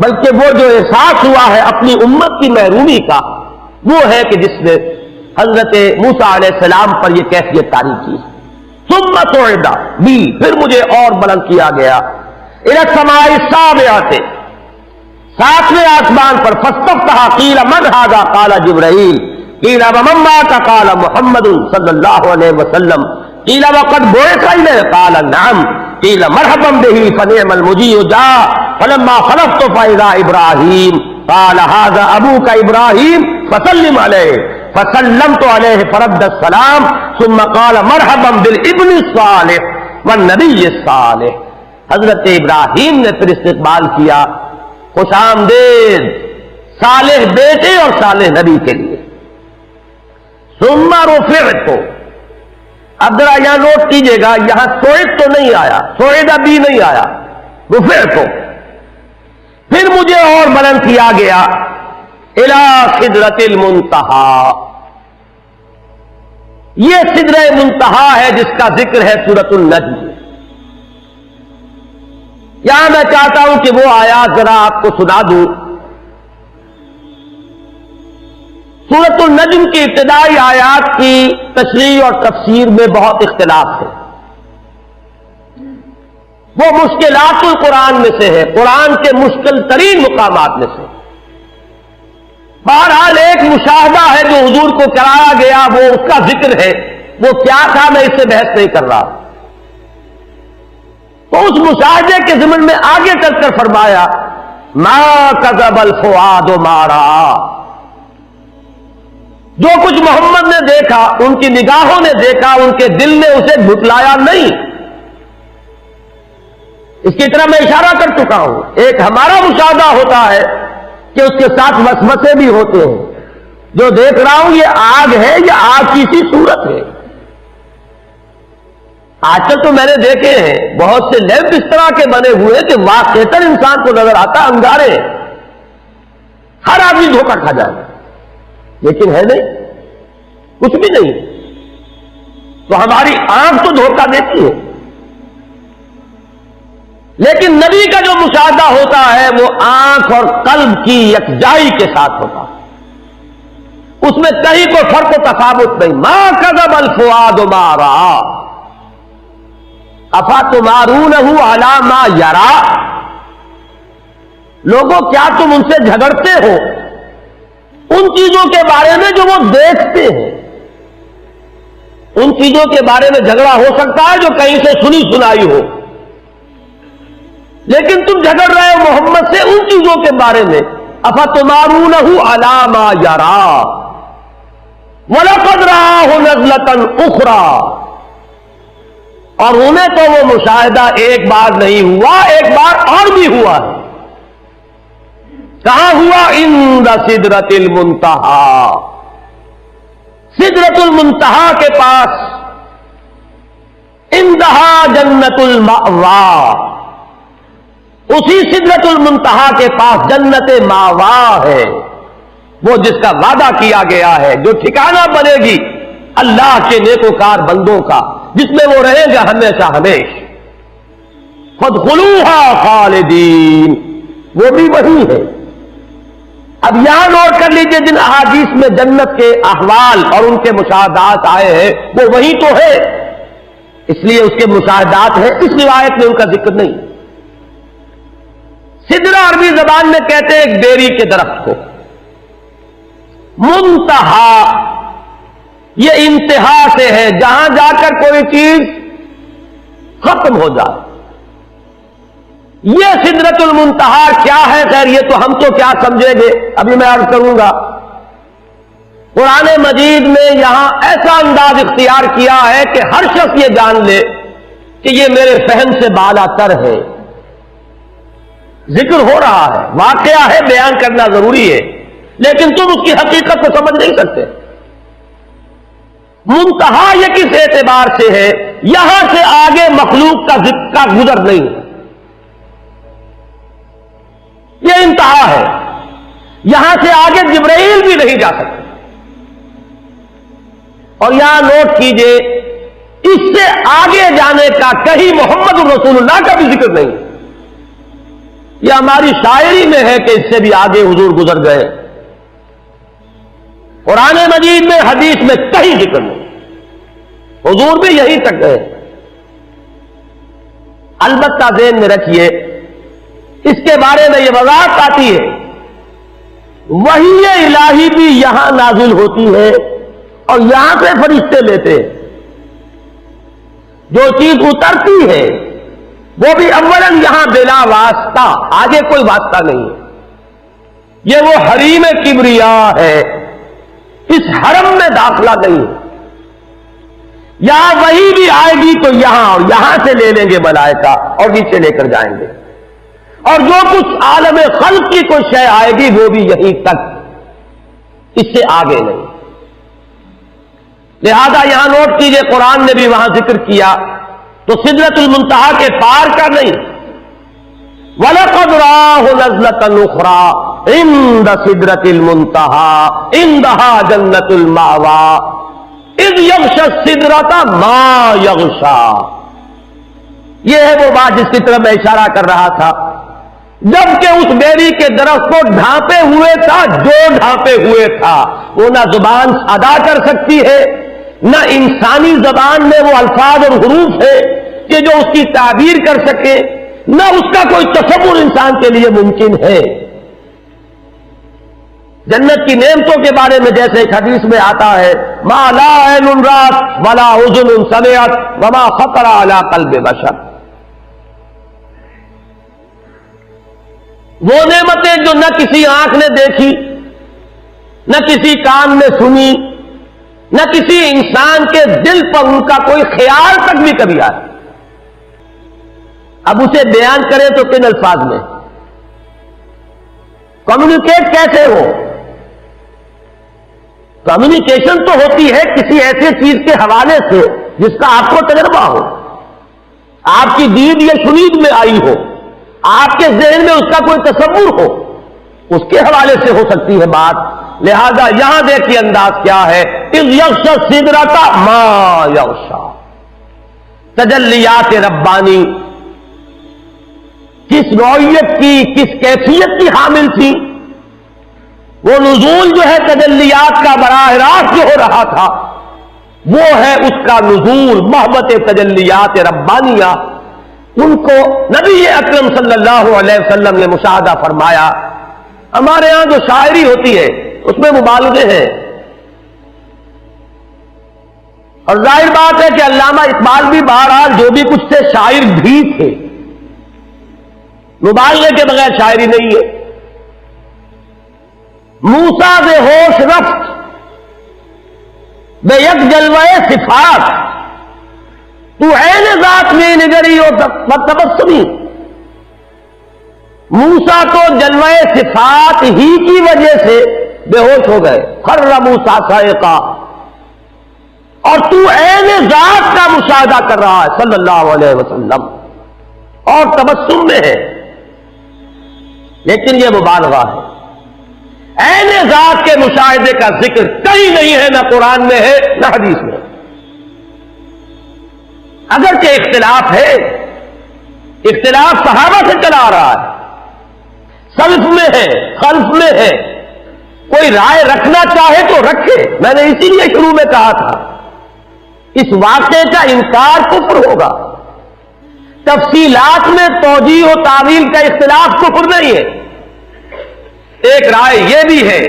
بلکہ وہ جو احساس ہوا ہے اپنی امت کی محرومی کا، وہ ہے کہ جس نے حضرت موسیٰ علیہ السلام پر یہ کیفیت طاری کی. ثم صعد بی، پھر مجھے اور بلند کیا گیا. الی السماء السابعة، ساتویں آسمان پر. فاستفتح قیل من هذا قال جبرائیل قیل ومن معك قال محمد صلی اللہ علیہ وسلم قیل وقد بعث الیہ قال نعم قیل مرحبا به فنعم المجیب جاء فلما خلصت فاذا ابراہیم قال هذا ابوك ابراہیم فسلم علیہ فسلمت علیہ فرد السلام ثم قال مرحبا بالابن الصالح والنبی الصالح. حضرت ابراہیم نے پھر استقبال کیا، خوش آمدید صالح بیٹے اور صالح نبی کے لیے. ثم رفعت، اب ذرا یہاں نوٹ کیجئے گا، یہاں سوئد تو نہیں آیا، سوئد ابھی نہیں آیا، رفعت. پھر مجھے اور بلند کیا گیا الی سدرۃ المنتہا. یہ سدرہ منتہا ہے جس کا ذکر ہے سورۃ النجم. یہاں میں چاہتا ہوں کہ وہ آیات ذرا آپ کو سنا دوں. سورۃ النجم کی ابتدائی آیات کی تشریح اور تفسیر میں بہت اختلاف ہے. وہ مشکلات القرآن میں سے ہے، قرآن کے مشکل ترین مقامات میں سے. بہرحال ایک مشاہدہ ہے جو حضور کو کرایا گیا، وہ اس کا ذکر ہے. وہ کیا تھا میں اس سے بحث نہیں کر رہا. تو اس مشاہدے کے ضمن میں آگے چل کر فرمایا ما کذب الفؤاد ما رأى. جو کچھ محمد نے دیکھا، ان کی نگاہوں نے دیکھا، ان کے دل نے اسے جھٹلایا نہیں. اس کی طرح میں اشارہ کر چکا ہوں. ایک ہمارا مشاہدہ ہوتا ہے کہ اس کے ساتھ وسوسے بھی ہوتے ہیں. جو دیکھ رہا ہوں یہ آگ ہے یا آگ کی سی صورت ہے. آج تک تو میں نے دیکھے ہیں بہت سے لیمپ اس طرح کے بنے ہوئے کہ واقعتاً انسان کو نظر آتا انگارے، ہر آدمی دھوکہ کھا جائے، لیکن ہے نہیں، کچھ بھی نہیں. تو ہماری آنکھ تو دھوکہ دیتی ہے، لیکن نبی کا جو مشاہدہ ہوتا ہے وہ آنکھ اور قلب کی یکجائی کے ساتھ ہوتا ہے. اس میں کہیں کوئی فرق و تفاوت نہیں. ما کذب الفؤاد ما رأى افتمارونہ علی ما یری. لوگوں کیا تم ان سے جھگڑتے ہو ان چیزوں کے بارے میں جو وہ دیکھتے ہیں؟ ان چیزوں کے بارے میں جھگڑا ہو سکتا ہے جو کہیں سے سنی سنائی ہو، لیکن تم جھگڑ رہے ہو محمد سے ان چیزوں کے بارے میں. افتمارونہ علی ما یری وَلَقَدْ رَآهُ نَزْلَةً أُخْرَى. اور انہیں تو وہ مشاہدہ ایک بار نہیں ہوا، ایک بار اور بھی ہوا ہے. کہاں ہوا؟ عند سدرۃ المنتہا. سدرۃ المنتہا کے پاس، عندہا جنت المأوا. اسی سدرۃ المنتہا کے پاس جنت ماوا ہے، وہ جس کا وعدہ کیا گیا ہے، جو ٹھکانہ بنے گی اللہ کے نیکوکار بندوں کا، جس میں وہ رہیں گے ہمیشہ ہمیش. فادخلوها خالدین، وہ بھی وہی ہے. اب یہاں نوٹ کر لیجئے جن احادیث میں جنت کے احوال اور ان کے مشاہدات آئے ہیں وہ وہی تو ہے، اس لیے اس کے مشاہدات ہیں. اس روایت میں ان کا ذکر نہیں. سدرہ عربی زبان میں کہتے ہیں ایک بیری کے درخت کو. منتہا یہ انتہا سے ہے، جہاں جا کر کوئی چیز ختم ہو جائے. یہ سدرۃ المنتہا کیا ہے؟ خیر یہ تو ہم تو کیا سمجھیں گے، ابھی میں عرض کروں گا. قرآن مجید میں یہاں ایسا انداز اختیار کیا ہے کہ ہر شخص یہ جان لے کہ یہ میرے فہم سے بالا تر ہے. ذکر ہو رہا ہے، واقعہ ہے، بیان کرنا ضروری ہے، لیکن تم اس کی حقیقت کو سمجھ نہیں سکتے. منتہا یہ کس اعتبار سے ہے؟ یہاں سے آگے مخلوق کا گزر نہیں ہے، یہ انتہا ہے. یہاں سے آگے جبرائیل بھی نہیں جا سکتے. اور یہاں نوٹ کیجئے اس سے آگے جانے کا کہیں محمد رسول اللہ کا بھی ذکر نہیں. یہ ہماری شاعری میں ہے کہ اس سے بھی آگے حضور گزر گئے. قرآن مجید میں، حدیث میں کہیں ذکر نہیں. حضور بھی یہیں تک گئے. البتہ ذہن میں رکھیے اس کے بارے میں یہ وضاحت آتی ہے، وحی الہی بھی یہاں نازل ہوتی ہے اور یہاں سے فرشتے لیتے ہیں. جو چیز اترتی ہے وہ بھی اولاً یہاں بلا واسطہ، آگے کوئی واسطہ نہیں ہے. یہ وہ حریم کبریا ہے، اس حرم میں داخلہ نہیں ہے. یہاں وہی بھی آئے گی تو یہاں، اور یہاں سے لے لیں گے ملائکہ اور نیچے لے کر جائیں گے. اور جو کچھ عالم خلق کی کوئی شے آئے گی وہ بھی یہیں تک، اس سے آگے نہیں۔ لہذا یہاں نوٹ کیجئے، قرآن نے بھی وہاں ذکر کیا تو سدرۃ المنتہا کے پار کا نہیں، وَلَقَدْ رَآهُ نَزْلَةً أُخْرَىٰ عِندَ سِدْرَةِ الْمُنتَهَىٰ عِندَهَا جَنَّةُ الْمَأْوَىٰ إِذْ يَغْشَى السِّدْرَةَ مَا يَغْشَىٰ۔ یہ ہے وہ بات جس کی طرف میں اشارہ کر رہا تھا، جبکہ اس بیری کے درخت کو ڈھانپے ہوئے تھا، جو ڈھانپے ہوئے تھا وہ نہ زبان ادا کر سکتی ہے، نہ انسانی زبان میں وہ الفاظ اور حروف ہے کہ جو اس کی تعبیر کر سکے، نہ اس کا کوئی تصور انسان کے لیے ممکن ہے۔ جنت کی نعمتوں کے بارے میں جیسے ایک حدیث میں آتا ہے، ما لا عین رأت ولا اذن سمعت وما خطر علی قلب بشر، وہ نعمتیں جو نہ کسی آنکھ نے دیکھی، نہ کسی کان نے سنی، نہ کسی انسان کے دل پر ان کا کوئی خیال تک بھی کبھی آیا۔ اب اسے بیان کریں تو کن الفاظ میں، کمیونیکیٹ کیسے ہو؟ کمیونیکیشن تو ہوتی ہے کسی ایسی چیز کے حوالے سے جس کا آپ کو تجربہ ہو، آپ کی دید یا شنید میں آئی ہو، آپ کے ذہن میں اس کا کوئی تصور ہو، اس کے حوالے سے ہو سکتی ہے بات۔ لہذا یہاں دیکھیے انداز کیا ہے، اذ یغشی السدرۃ ما یغشی، تجلیات ربانی کس نوعیت کی، کس کیفیت کی حامل تھی؟ وہ نزول جو ہے تجلیات کا براہ راست جو ہو رہا تھا، وہ ہے اس کا نزول محبت تجلیات ربانیہ۔ ان کو نبی اکرم صلی اللہ علیہ وسلم نے مشاہدہ فرمایا۔ ہمارے ہاں جو شاعری ہوتی ہے اس میں مبالغے ہیں، اور ظاہر بات ہے کہ علامہ اقبال بھی بہرحال جو بھی کچھ تھے شاعر بھی تھے، مبالغے کے بغیر شاعری نہیں ہے۔ موسیٰ بے ہوش رفت بے یک جلوہ صفات، تو عین ذات میں نگری و تبسمی۔ موسیٰ تو جلوہ صفات ہی کی وجہ سے بے ہوش ہو گئے، خر موسیٰ صاعقہ، اور تو عین ذات کا مشاہدہ کر رہا ہے صلی اللہ علیہ وسلم، اور تبسم میں ہے، لیکن یہ مبالغہ ہے۔ عین ذات کے مشاہدے کا ذکر کہیں نہیں ہے، نہ قرآن میں ہے نہ حدیث میں۔ اگرچہ اختلاف ہے، اختلاف صحابہ سے چلا آ رہا ہے، سلف میں ہے، خلف میں ہے، کوئی رائے رکھنا چاہے تو رکھے۔ میں نے اسی لیے شروع میں کہا تھا اس واقعے کا انکار کفر ہوگا، تفصیلات میں توجیہ و تعویل کا اختلاف کفر نہیں ہے۔ ایک رائے یہ بھی ہے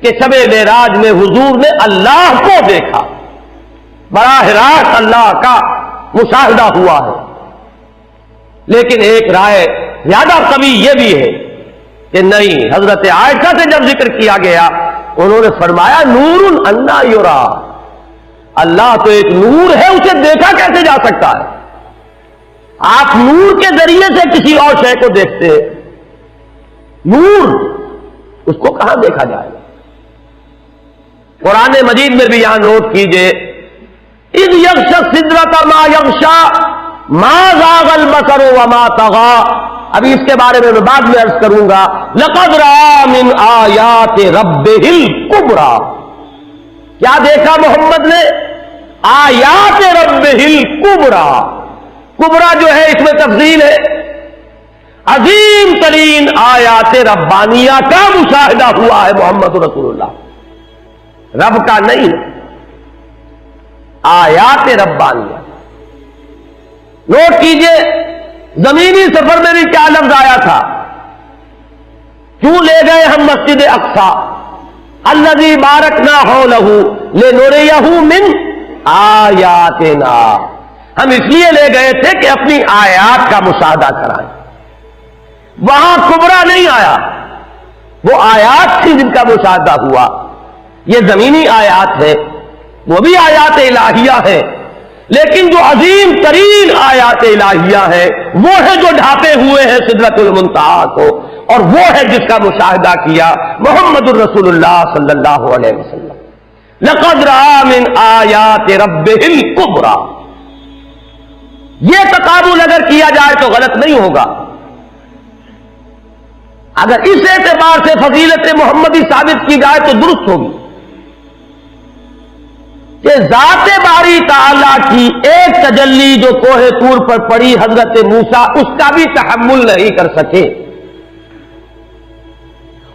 کہ شب معراج میں حضور نے اللہ کو دیکھا، براہ راست اللہ کا مشاہدہ ہوا ہے، لیکن ایک رائے زیادہ قوی یہ بھی ہے کہ نہیں، حضرت عائشہ سے جب ذکر کیا گیا انہوں نے فرمایا نور انا یرا، اللہ تو ایک نور ہے، اسے دیکھا کیسے جا سکتا ہے؟ آپ نور کے ذریعے سے کسی اور شے کو دیکھتے ہیں، نور اس کو کہاں دیکھا جائے گا؟ قرآن مجید میں بھی یہاں نوٹ کیجئے، اذ یغشی السدرۃ ما یغشی ما زاغ البصر وما طغی۔ ابھی اس کے بارے میں بعد میں عرض کروں گا۔ لقد رأى من آیات ربہ الکبریٰ، کیا دیکھا محمد نے؟ آیات ربہ الکبریٰ۔ کبریٰ جو ہے اس میں تفضیل ہے، عظیم ترین آیات ربانیہ کا مشاہدہ ہوا ہے محمد رسول اللہ، رب کا نہیں، آیات ربانیہ۔ نوٹ کیجئے زمینی سفر میں بھی کیا لفظ آیا تھا، کیوں لے گئے ہم مسجد اقصی الذی بارکنا حولہ لنریہ من آیاتنا، ہم اس لیے لے گئے تھے کہ اپنی آیات کا مشاہدہ کرائیں۔ وہاں کبریٰ نہیں آیا، وہ آیات تھی جن کا مشاہدہ ہوا۔ یہ زمینی آیات ہے، وہ بھی آیات الہیہ ہے، لیکن جو عظیم ترین آیات الہیہ ہیں وہ ہے جو ڈھانپے ہوئے ہیں سدرۃ المنتہا کو، اور وہ ہے جس کا مشاہدہ کیا محمد الرسول اللہ صلی اللہ علیہ وسلم۔ لقد رأى من آیات ربہ الکبریٰ، یہ تقابل اگر کیا جائے تو غلط نہیں ہوگا۔ اگر اس اعتبار سے فضیلت محمدی ثابت کی جائے تو درست ہوگی کہ ذات باری تعالیٰ کی ایک تجلی جو کوہ طور پر پڑی حضرت موسیٰ، اس کا بھی تحمل نہیں کر سکے،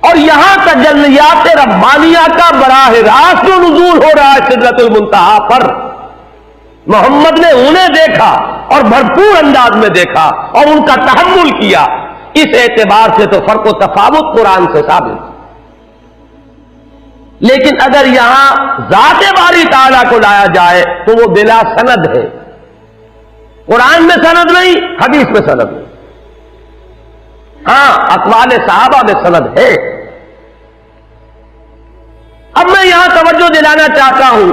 اور یہاں تجلیات ربانیہ کا براہ راست جو نزول ہو رہا ہے سدرۃ المنتہا پر، محمد نے انہیں دیکھا اور بھرپور انداز میں دیکھا اور ان کا تحمل کیا، اس اعتبار سے تو فرق و تفاوت قرآن سے ثابت۔ لیکن اگر یہاں ذات باری تعالیٰ کو لایا جائے تو وہ بلا سند ہے، قرآن میں سند نہیں، حدیث میں سند نہیں، ہاں اقوال صحابہ میں سند ہے۔ اب میں یہاں توجہ دلانا چاہتا ہوں،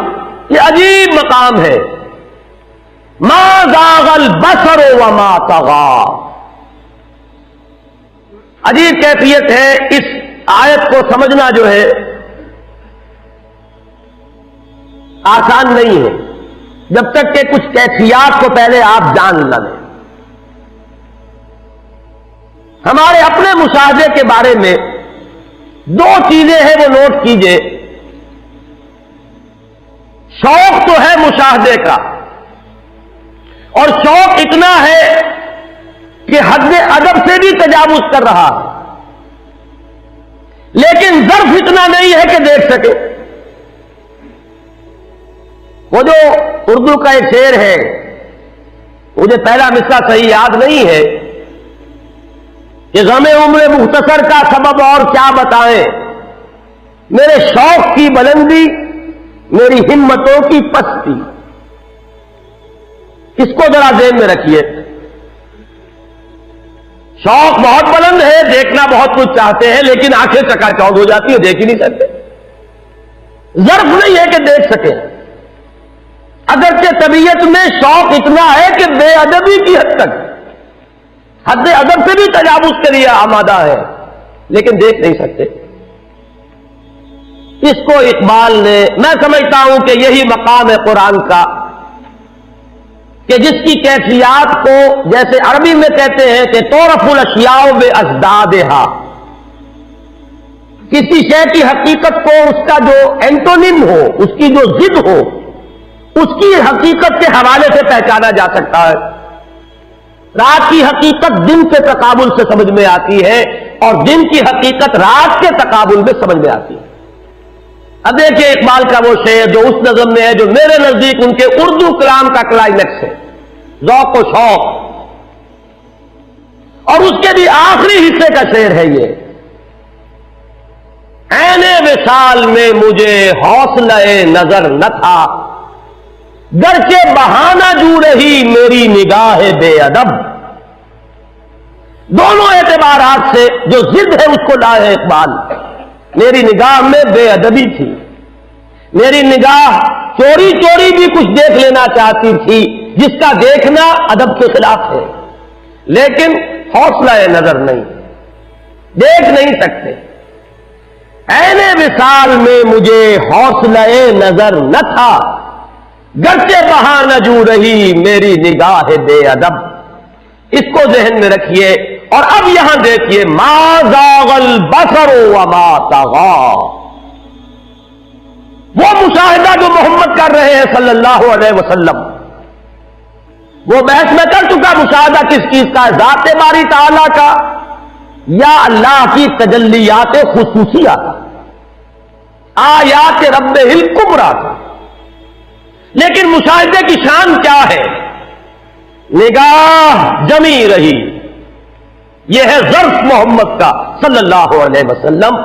یہ عجیب مقام ہے، ما زاغ البصر وما طغى، عجیب کیفیت ہے۔ اس آیت کو سمجھنا جو ہے آسان نہیں ہے جب تک کہ کچھ کیفیات کو پہلے آپ جان نہ لیں۔ ہمارے اپنے مشاہدے کے بارے میں دو چیزیں ہیں، وہ نوٹ کیجئے۔ شوق تو ہے مشاہدے کا، اور شوق اتنا ہے کہ حد ادب سے بھی تجاوز کر رہا ہے، لیکن ظرف اتنا نہیں ہے کہ دیکھ سکے۔ وہ جو اردو کا ایک شعر ہے، مجھے پہلا مصرع صحیح یاد نہیں ہے، کہ غم عمر مختصر کا سبب اور کیا بتائیں، میرے شوق کی بلندی میری ہمتوں کی پستی۔ اس کو ذرا ذہن میں رکھیے، شوق بہت بلند ہے، دیکھنا بہت کچھ چاہتے ہیں، لیکن آنکھیں چکا چوندھ ہو جاتی ہے، دیکھ ہی نہیں سکتے۔ ظرف نہیں ہے کہ دیکھ سکے، اگرچہ طبیعت میں شوق اتنا ہے کہ بے ادبی کی حد تک، حد ادب سے بھی تجاوز کے لیے آمادہ ہے، لیکن دیکھ نہیں سکتے۔ اس کو اقبال نے، میں سمجھتا ہوں کہ یہی مقام ہے قرآن کا، کہ جس کی کیفیات کو جیسے عربی میں کہتے ہیں کہ تعرف الاشیاء بازدادہا، کسی شے کی حقیقت کو اس کا جو اینٹونیم ہو، اس کی جو ضد ہو، اس کی حقیقت کے حوالے سے پہچانا جا سکتا ہے۔ رات کی حقیقت دن کے تقابل سے سمجھ میں آتی ہے، اور دن کی حقیقت رات کے تقابل میں سمجھ میں آتی ہے۔ اب دیکھیے اقبال کا وہ شعر جو اس نظم میں ہے، جو میرے نزدیک ان کے اردو کلام کا کلائمیکس ہے، ذوق و شوق، اور اس کے بھی آخری حصے کا شعر ہے یہ، عین وصال میں مجھے حوصلہ نظر نہ تھا، گرچہ بہانہ جو رہی میری نگاہ بے ادب۔ دونوں اعتبارات سے جو ضد ہے اس کو لائے اقبال۔ میری نگاہ میں بے ادبی تھی، میری نگاہ چوری چوری بھی کچھ دیکھ لینا چاہتی تھی، جس کا دیکھنا ادب کے خلاف ہے، لیکن حوصلہ نظر نہیں، دیکھ نہیں سکتے۔ عین وصال میں مجھے حوصلہ نظر نہ تھا، گرچہ بہانہ جو رہی میری نگاہ بے ادب۔ اس کو ذہن میں رکھیے، اور اب یہاں دیکھیے، ما زاغ البصر وما طغى، وہ مشاہدہ جو محمد کر رہے ہیں صلی اللہ علیہ وسلم، وہ بحث میں کر چکا، مشاہدہ کس چیز کا ہے، ذات باری تعالیٰ کا یا اللہ کی تجلیات خصوصیہ کا، آیات ربہ الکبریٰ کا۔ لیکن مشاہدے کی شان کیا ہے؟ نگاہ جمی رہی، یہ ہے ظرف محمد کا صلی اللہ علیہ وسلم،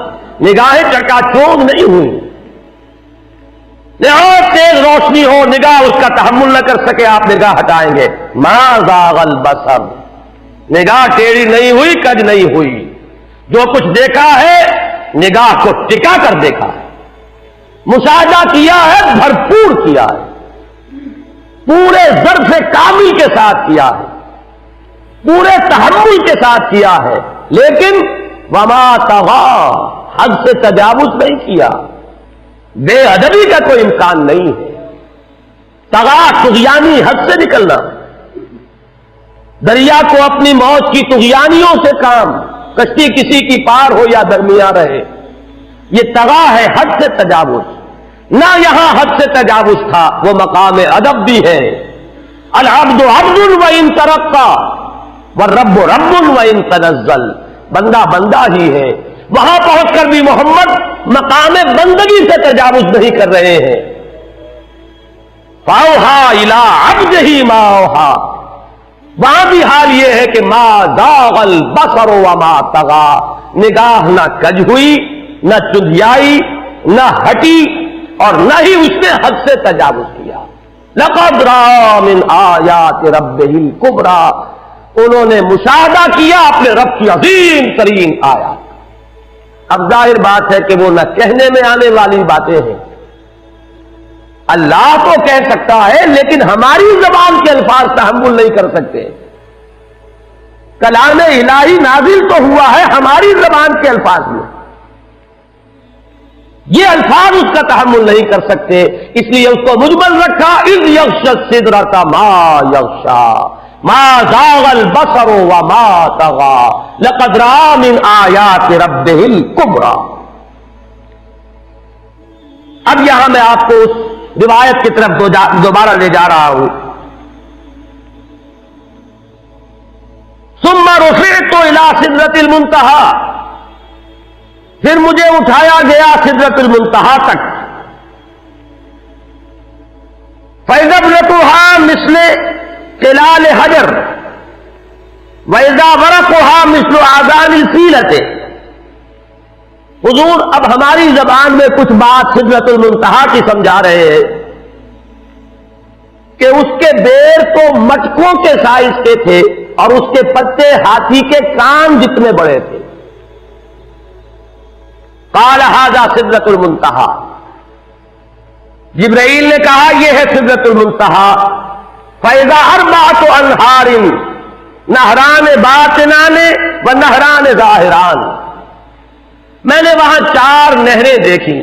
نگاہیں چکا چوندھ نہیں ہوئی، نہایت تیز روشنی ہو، نگاہ اس کا تحمل نہ کر سکے، آپ نگاہ ہٹائیں گے، ما زاغ البصر، نگاہ ٹیڑھی نہیں ہوئی، کج نہیں ہوئی، جو کچھ دیکھا ہے نگاہ کو ٹکا کر دیکھا ہے، مشاہدہ کیا ہے، بھرپور کیا ہے۔ پورے ظرف کامل کے ساتھ کیا ہے، پورے تحمل کے ساتھ کیا ہے، لیکن وما طغا، حد سے تجاوز نہیں کیا، بے ادبی کا کوئی امکان نہیں ہے۔ طغا طغیانی حد سے نکلنا، دریا کو اپنی موج کی طغیانیوں سے کام، کشتی کسی کی پار ہو یا درمیان رہے، یہ طغا ہے، حد سے تجاوز۔ نہ یہاں حد سے تجاوز تھا، وہ مقام ادب بھی ہے۔ العبد عبد وان ترقى والرب رب وان تنزل، بندہ بندہ ہی ہے، وہاں پہنچ کر بھی محمد مقام بندگی سے تجاوز نہیں کر رہے ہیں۔ فاوحى الى عبده ما اوحى، وہاں بھی حال یہ ہے کہ ما زاغ البصر وما طغى، نگاہ نہ کج ہوئی، نہ چندیائی، نہ ہٹی، اور نہ ہی اس نے حد سے تجاوز کیا۔ لقد رأى من آیات ربہ الکبریٰ، انہوں نے مشاہدہ کیا اپنے رب کی عظیم ترین آیات۔ اب ظاہر بات ہے کہ وہ نہ کہنے میں آنے والی باتیں ہیں، اللہ تو کہہ سکتا ہے لیکن ہماری زبان کے الفاظ تحمل نہیں کر سکتے۔ کلام الہی نازل تو ہوا ہے ہماری زبان کے الفاظ میں، یہ الفاظ اس کا تحمل نہیں کر سکتے، اس لیے اس کو مجمل رکھا۔ اذ یغشی السدرۃ ما یغشی ما زاغ البصر وما طغى لقد رأى من آیات ربہ الکبریٰ۔ اب یہاں میں آپ کو اس روایت کی طرف دوبارہ لے جا رہا ہوں۔ ثم رفعت الى سدرۃ المنتہی، پھر مجھے اٹھایا گیا سدرۃ المنتہی تک۔ فإذا ابنتها مثل قلال حجر وإذا ورقها مثل آذان الفیلۃ۔ حضور اب ہماری زبان میں کچھ بات سدرۃ المنتہی کی سمجھا رہے ہیں کہ اس کے بیر تو مٹکوں کے سائز کے تھے اور اس کے پتے ہاتھی کے کان جتنے بڑے تھے۔ قال ھذا سدرۃ المنتہی، جبرائیل نے کہا یہ ہے سدرۃ المنتہی۔ فإذا أربعة أنہار نہران باطنان و نہران ظاہران، میں نے وہاں 4 نہریں دیکھی،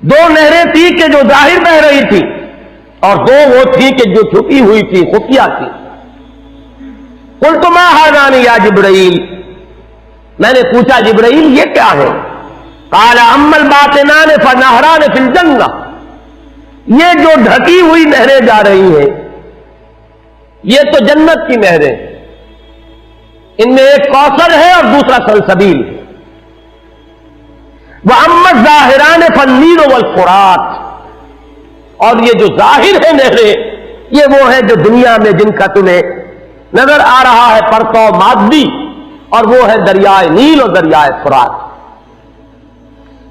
2 نہریں تھی کہ جو ظاہر بہ رہی تھی اور 2 وہ تھی کہ جو چھپی ہوئی تھی، خفیہ تھی۔ قلت ما ھذان یا جبرائیل، میں نے پوچھا جبرائیل یہ کیا ہے؟ قال اما الباطنان فنہران فی الجنہ، یہ جو ڈھکی ہوئی نہریں جا رہی ہیں یہ تو جنت کی نہریں، ان میں ایک کوثر ہے اور دوسرا سلسبیل ہے۔ وَأَمَّا الظَّاهِرَانِ فَالنِّيلُ وَالْفُرَاتُ، اور یہ جو ظاہر ہے نہریں یہ وہ ہے جو دنیا میں جن کا تمہیں نظر آ رہا ہے پرتو مادی، اور وہ ہے دریائے نیل اور دریائے فرات۔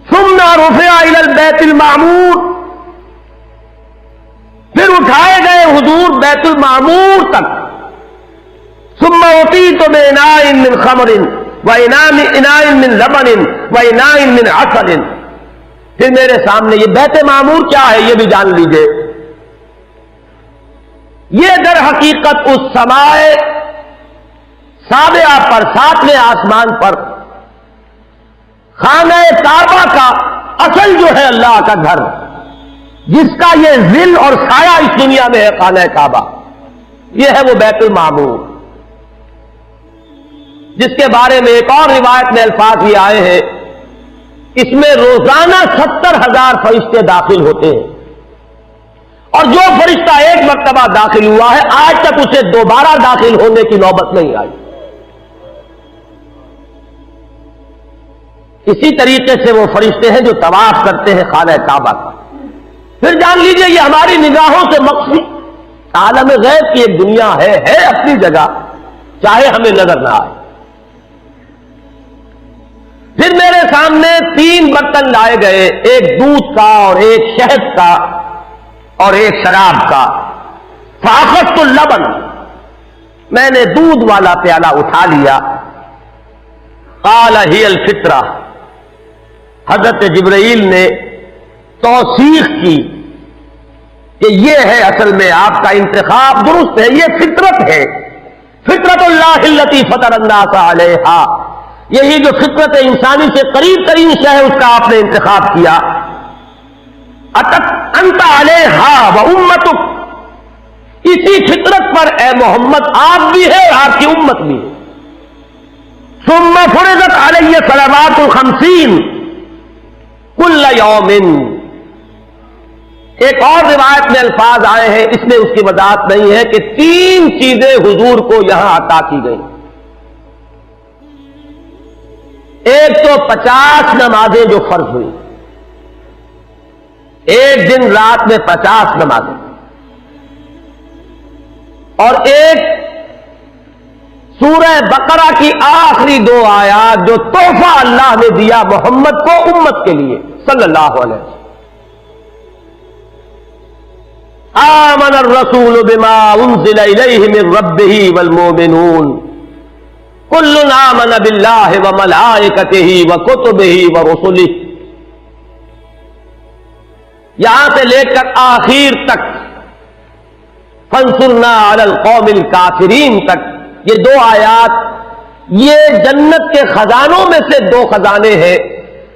ثم رفع الى البیت المعمور، پھر اٹھائے گئے حضور بیت المعمور تک۔ ثم اعطیت باناء من خمر واناء من لبن واناء من عسل، پھر میرے سامنے یہ بیت معمور کیا ہے یہ بھی جان لیجئے۔ یہ در حقیقت اس سمائے سابعہ پر، 7ویں آسمان پر خانہ کعبہ کا اصل جو ہے اللہ کا گھر، جس کا یہ ظل اور سایہ اس دنیا میں ہے، خانہ کعبہ، یہ ہے وہ بیت المعمور، جس کے بارے میں ایک اور روایت میں الفاظ یہ آئے ہیں، اس میں روزانہ 70,000 فرشتے داخل ہوتے ہیں، اور جو فرشتہ ایک مرتبہ داخل ہوا ہے آج تک اسے دوبارہ داخل ہونے کی نوبت نہیں آئی۔ اسی طریقے سے وہ فرشتے ہیں جو طواف کرتے ہیں خانہ کعبہ کا۔ پھر جان لیجئے یہ ہماری نگاہوں سے مخفی عالم غیب کی ایک دنیا ہے اپنی جگہ، چاہے ہمیں نظر نہ آئے۔ پھر میرے سامنے 3 برتن لائے گئے، ایک دودھ کا اور ایک شہد کا اور ایک شراب کا۔ فاخذت اللبن، میں نے دودھ والا پیالہ اٹھا لیا۔ قال ہی الفطرہ، حضرت جبرائیل نے توثیق کی کہ یہ ہے اصل میں آپ کا انتخاب درست ہے، یہ فطرت ہے، فطرت اللہ التی فطر الناس علیہا، یہی جو فطرت انسانی سے قریب ترین شے ہے اس کا آپ نے انتخاب کیا. انت علیہا و امتک، اسی فطرت پر اے محمد آپ بھی ہے اور آپ کی امت بھی ہے. ثم فرضت علیہ صلوات 50 کل یوم. ایک اور روایت میں الفاظ آئے ہیں، اس میں اس کی وضاحت نہیں ہے کہ 3 چیزیں حضور کو یہاں عطا کی گئی. ایک تو 50 نمازیں جو فرض ہوئی، ایک دن رات میں 50 نمازیں، اور ایک سورہ بقرہ کی آخری 2 آیات جو تحفہ اللہ نے دیا محمد کو امت کے لیے صلی اللہ علیہ وسلم. آمن الرسول بما انزل الیہ من ربہ والمؤمنون کل آمن باللہ وملائکتہ وکتبہ ورسلہ. یہاں سے لے کر آخر تک فانصرنا علی القوم الکافرین تک، یہ 2 آیات یہ جنت کے خزانوں میں سے 2 خزانے ہیں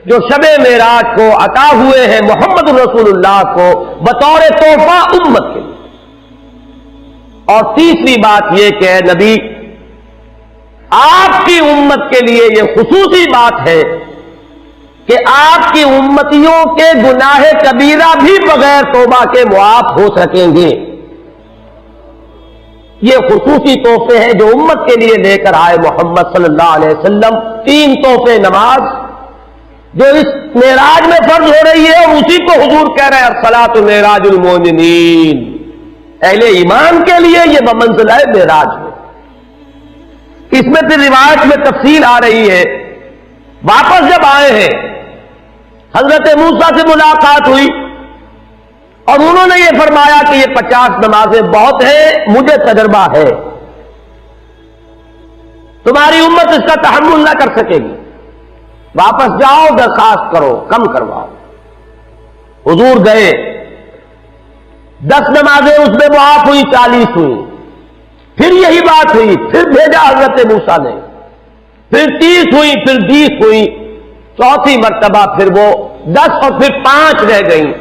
جو شب معراج کو عطا ہوئے ہیں محمد رسول اللہ کو بطور تحفہ امت کے لیے. اور تیسری بات یہ کہ اے نبی آپ کی امت کے لیے یہ خصوصی بات ہے کہ آپ کی امتیوں کے گناہ کبیرہ بھی بغیر توبہ کے معاف ہو سکیں گے. یہ خصوصی تحفے ہیں جو امت کے لیے لے کر آئے محمد صلی اللہ علیہ وسلم. 3 تحفے، نماز جو اس معراج میں فرض ہو رہی ہے اور اسی کو حضور کہہ رہے ہیں الصلاۃ معراج المؤمنین، اہل ایمان کے لیے یہ بمنزلہ معراج ہے. اس میں پھر روایت میں تفصیل آ رہی ہے. واپس جب آئے ہیں حضرت موسیٰ سے ملاقات ہوئی اور انہوں نے یہ فرمایا کہ یہ 50 نمازیں بہت ہیں، مجھے تجربہ ہے، تمہاری امت اس کا تحمل نہ کر سکے گی، واپس جاؤ درخواست کرو کم کرواؤ. حضور گئے، 10 نمازیں اس میں معاف ہوئی، 40 ہوئی. پھر یہی بات ہوئی، پھر بھیجا حضرت موسیٰ نے، پھر 30 ہوئی، پھر 20 ہوئی، 4تھی مرتبہ پھر وہ 10 اور پھر 5 رہ گئیں.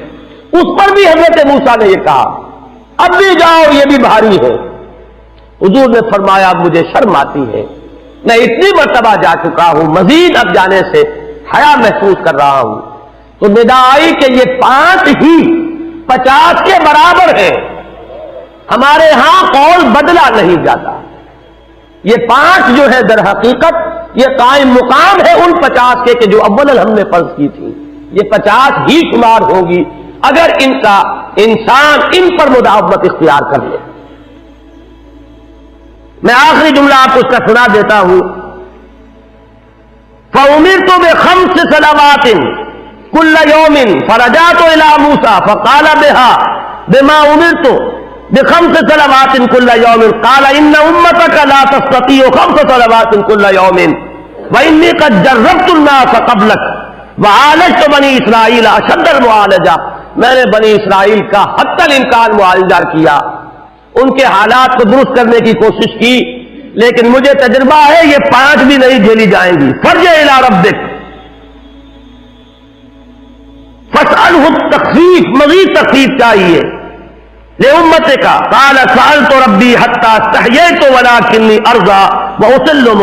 اس پر بھی حضرت موسیٰ نے یہ کہا اب بھی جاؤ، یہ بھی بھاری ہے. حضور نے فرمایا مجھے شرم آتی ہے، میں اتنی مرتبہ جا چکا ہوں، مزید اب جانے سے حیا محسوس کر رہا ہوں. تو ندا آئی کہ یہ 5 ہی 50 کے برابر ہے. ہمارے ہاں قول بدلا نہیں جاتا. یہ 5 جو ہے در حقیقت یہ قائم مقام ہے ان 50 کے کہ جو اول ہم نے فرض کی تھی. یہ 50 ہی شمار ہوگی اگر ان کا انسان ان پر مداومت اختیار کر لے. میں آخری جملہ آپ کو اس کا سنا دیتا ہوں. فَأُمِرْتُ بِخَمْسِ صَلَوَاتٍ كُلَّ يَوْمٍ فَرَجَعْتُ إِلَىٰ مُوسَىٰ فَقَالَ بِمَا أُمِرْتُ بِخَمْسِ صَلَوَاتٍ كُلَّ يَوْمٍ قَالَ إِنَّ أُمَّتَكَ لَا تَسْتَطِيعُ 5 صَلَوَاتٍ كُلَّ يَوْمٍ وَإِنِّي قَدْ جَرَّبْتُ النَّاسَ قَبْلَكَ وَعَالَجْتُ بَنِي إِسْرَائِيلَ أَشَدَّ الْمُعَالَجَةِ. میں نے بنی اسرائیل کا حتی الامکان معالجہ کیا، ان کے حالات کو درست کرنے کی کوشش کی، لیکن مجھے تجربہ ہے یہ 5 بھی نہیں جھیلی جائیں گی. فَارْجِعْ إِلَىٰ رَبِّكَ فَاسْأَلْهُ التَّخْفِيفَ، مزید تخفیف چاہیے لِأُمَّتِكَ. قَالَ سَأَلْتُ رَبِّي حَتَّىٰ اسْتَحْيَيْتُ وَلَٰكِنِّي أَرْضَىٰ وَأُسَلِّمُ.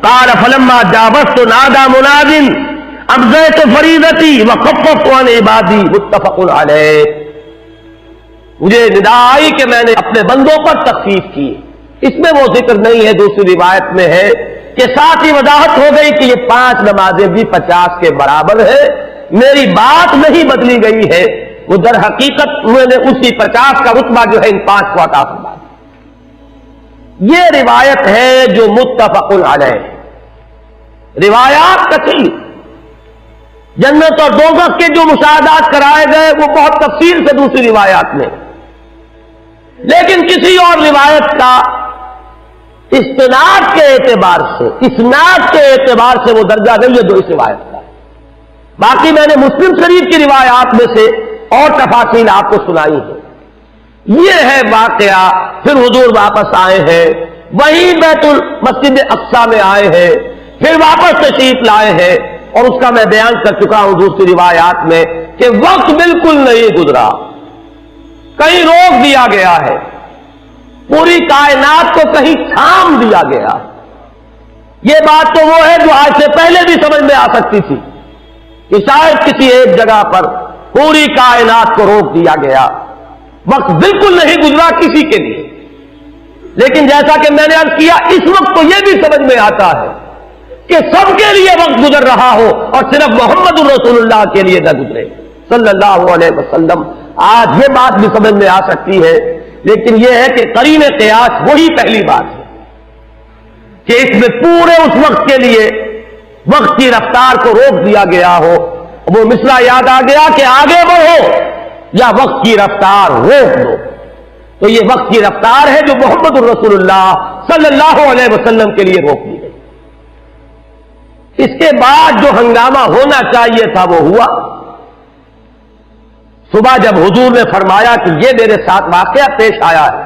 قَالَ فَلَمَّا جَاوَزْتُ نَادَىٰ مُنَادٍ أَبْدَيْتُ فَرِيضَتِي وَخَفَّفْتُ عَنْ عِبَادِي. متفق علیہ. مجھے ندا آئی کہ میں نے اپنے بندوں پر تخفیف کی. اس میں وہ ذکر نہیں ہے، دوسری روایت میں ہے کہ ساتھ ہی وضاحت ہو گئی کہ یہ 5 نمازیں بھی 50 کے برابر ہے. میری بات نہیں بدلی گئی ہے، وہ در حقیقت میں نے اسی 50 کا رتبہ جو ہے ان 5 کو عطا فرما دیا. یہ روایت ہے جو متفق علیہ. روایات کثیر، جنت اور دوزخ کے جو مشاہدات کرائے گئے وہ بہت تفصیل سے دوسری روایات میں، لیکن کسی اور روایت کا استناد کے اعتبار سے، اسناد کے اعتبار سے وہ درجہ نہیں ہے جو اس روایت کا. باقی میں نے مسلم شریف کی روایات میں سے اور تفاصیل آپ کو سنائی ہے. یہ ہے واقعہ. پھر حضور واپس آئے ہیں, وہیں مسجد اقصی میں آئے ہیں, پھر واپس تشریف لائے ہیں, اور اس کا میں بیان کر چکا ہوں دوسری روایات میں کہ وقت بالکل نہیں گزرا, کہیں روک دیا گیا ہے, پوری کائنات کو کہیں تھام دیا گیا. یہ بات تو وہ ہے جو آج سے پہلے بھی سمجھ میں آ سکتی تھی کہ شاید کسی ایک جگہ پر پوری کائنات کو روک دیا گیا. وقت بالکل نہیں گزرا کسی کے لیے. لیکن جیسا کہ میں نے عرض کیا, اس وقت تو یہ بھی سمجھ میں آتا ہے کہ سب کے لیے وقت گزر رہا ہو اور صرف محمد الرسول اللہ کے لیے نہ گزرے صلی اللہ علیہ وسلم. آج یہ بات بھی سمجھ میں آ سکتی ہے, لیکن یہ ہے کہ قرین قیاس وہی پہلی بات ہے کہ اس میں پورے اس وقت کے لیے وقت کی رفتار کو روک دیا گیا ہو. وہ مصرع یاد آ گیا کہ آگے بڑھو یا وقت کی رفتار روک دو. تو یہ وقت کی رفتار ہے جو محمد الرسول اللہ صلی اللہ علیہ وسلم کے لیے روک دی گئی. اس کے بعد جو ہنگامہ ہونا چاہیے تھا وہ ہوا. صبح جب حضور نے فرمایا کہ یہ میرے ساتھ واقعہ پیش آیا ہے,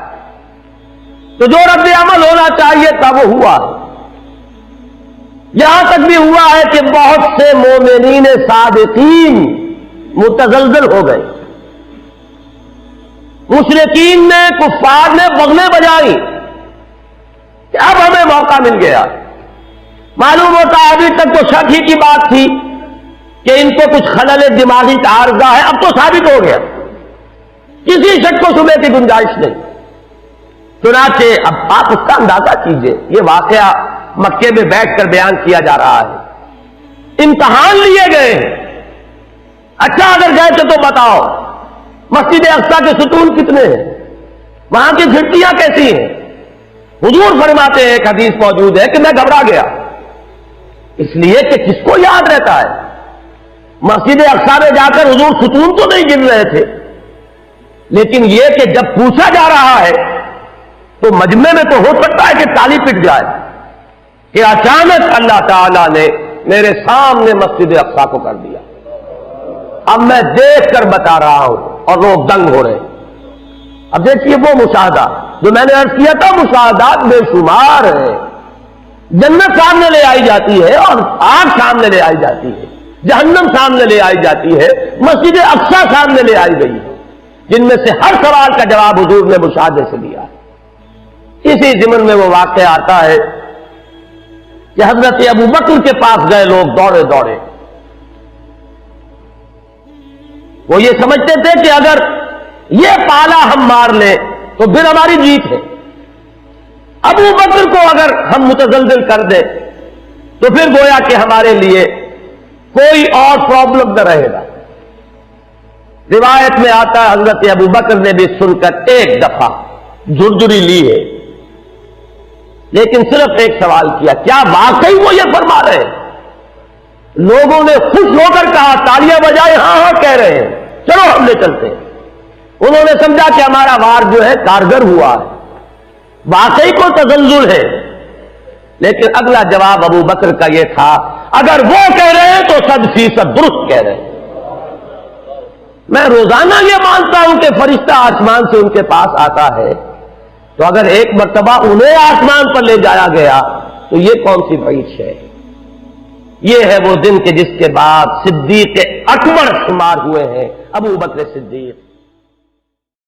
تو جو رد عمل ہونا چاہیے تھا وہ ہوا. یہاں تک بھی ہوا ہے کہ بہت سے مومنین صادقین متزلزل ہو گئے. مشرکین نے, کفار نے بغلیں بجائی کہ اب ہمیں موقع مل گیا. معلوم ہوتا ابھی تک تو شک ہی کی بات تھی کہ ان کو کچھ خلل دماغی کا عارضہ ہے, اب تو ثابت ہو گیا, کسی شک کو شبے کی گنجائش نہیں. چنانچہ اب آپ اس کا اندازہ کیجئے, یہ واقعہ مکے میں بیٹھ کر بیان کیا جا رہا ہے, امتحان لیے گئے ہیں. اچھا اگر گئے تھے تو بتاؤ مسجد اقصی کے ستون کتنے ہیں, وہاں کی کھڑکیاں کیسی ہیں؟ حضور فرماتے ہیں, ایک حدیث موجود ہے کہ میں گھبرا گیا, اس لیے کہ کس کو یاد رہتا ہے. مسجد اقصی میں جا کر حضور ستون تو نہیں گر رہے تھے, لیکن یہ کہ جب پوچھا جا رہا ہے تو مجمع میں تو ہو سکتا ہے کہ تالی پٹ جائے کہ اچانک اللہ تعالیٰ نے میرے سامنے مسجد اقصی کو کر دیا. اب میں دیکھ کر بتا رہا ہوں اور لوگ دنگ ہو رہے ہیں. اب دیکھیے وہ مشاہدہ جو میں نے عرض کیا تھا, مشاہدات بے شمار ہیں. جنت سامنے لے آئی جاتی ہے اور آگ سامنے لے آئی جاتی ہے, جہنم سامنے لے آئی جاتی ہے, مسجد اقصی سامنے لے آئی گئی ہے, جن میں سے ہر سوال کا جواب حضور نے مشاہدے سے دیا. اسی ضمن میں وہ واقعہ آتا ہے کہ حضرت ابو بکر کے پاس گئے لوگ دوڑے دوڑے. وہ یہ سمجھتے تھے کہ اگر یہ پالا ہم مار لیں تو پھر ہماری جیت ہے. ابو بکر کو اگر ہم متزلزل کر دیں تو پھر گویا کہ ہمارے لیے کوئی اور پرابلم نہ رہے گا. روایت میں آتا ہے حضرت ابو بکر نے بھی سن کر ایک دفعہ جھرجھری لی ہے, لیکن صرف ایک سوال کیا, کیا واقعی وہ یہ فرما رہے ہیں؟ لوگوں نے خوش ہو کر کہا, تالیاں بجائے, ہاں ہاں کہہ رہے ہیں, چلو ہم لے چلتے ہیں. انہوں نے سمجھا کہ ہمارا وار جو ہے کارگر ہوا ہے, واقعی کو تزلزل ہے. لیکن اگلا جواب ابو بکر کا یہ تھا, اگر وہ کہہ رہے ہیں تو 100% درست کہہ رہے ہیں. میں روزانہ یہ مانتا ہوں کہ فرشتہ آسمان سے ان کے پاس آتا ہے, تو اگر ایک مرتبہ انہیں آسمان پر لے جایا گیا تو یہ کون سی بعید ہے؟ یہ ہے وہ دن کہ جس کے بعد صدیق اکبر شمار ہوئے ہیں ابو بکر صدیق.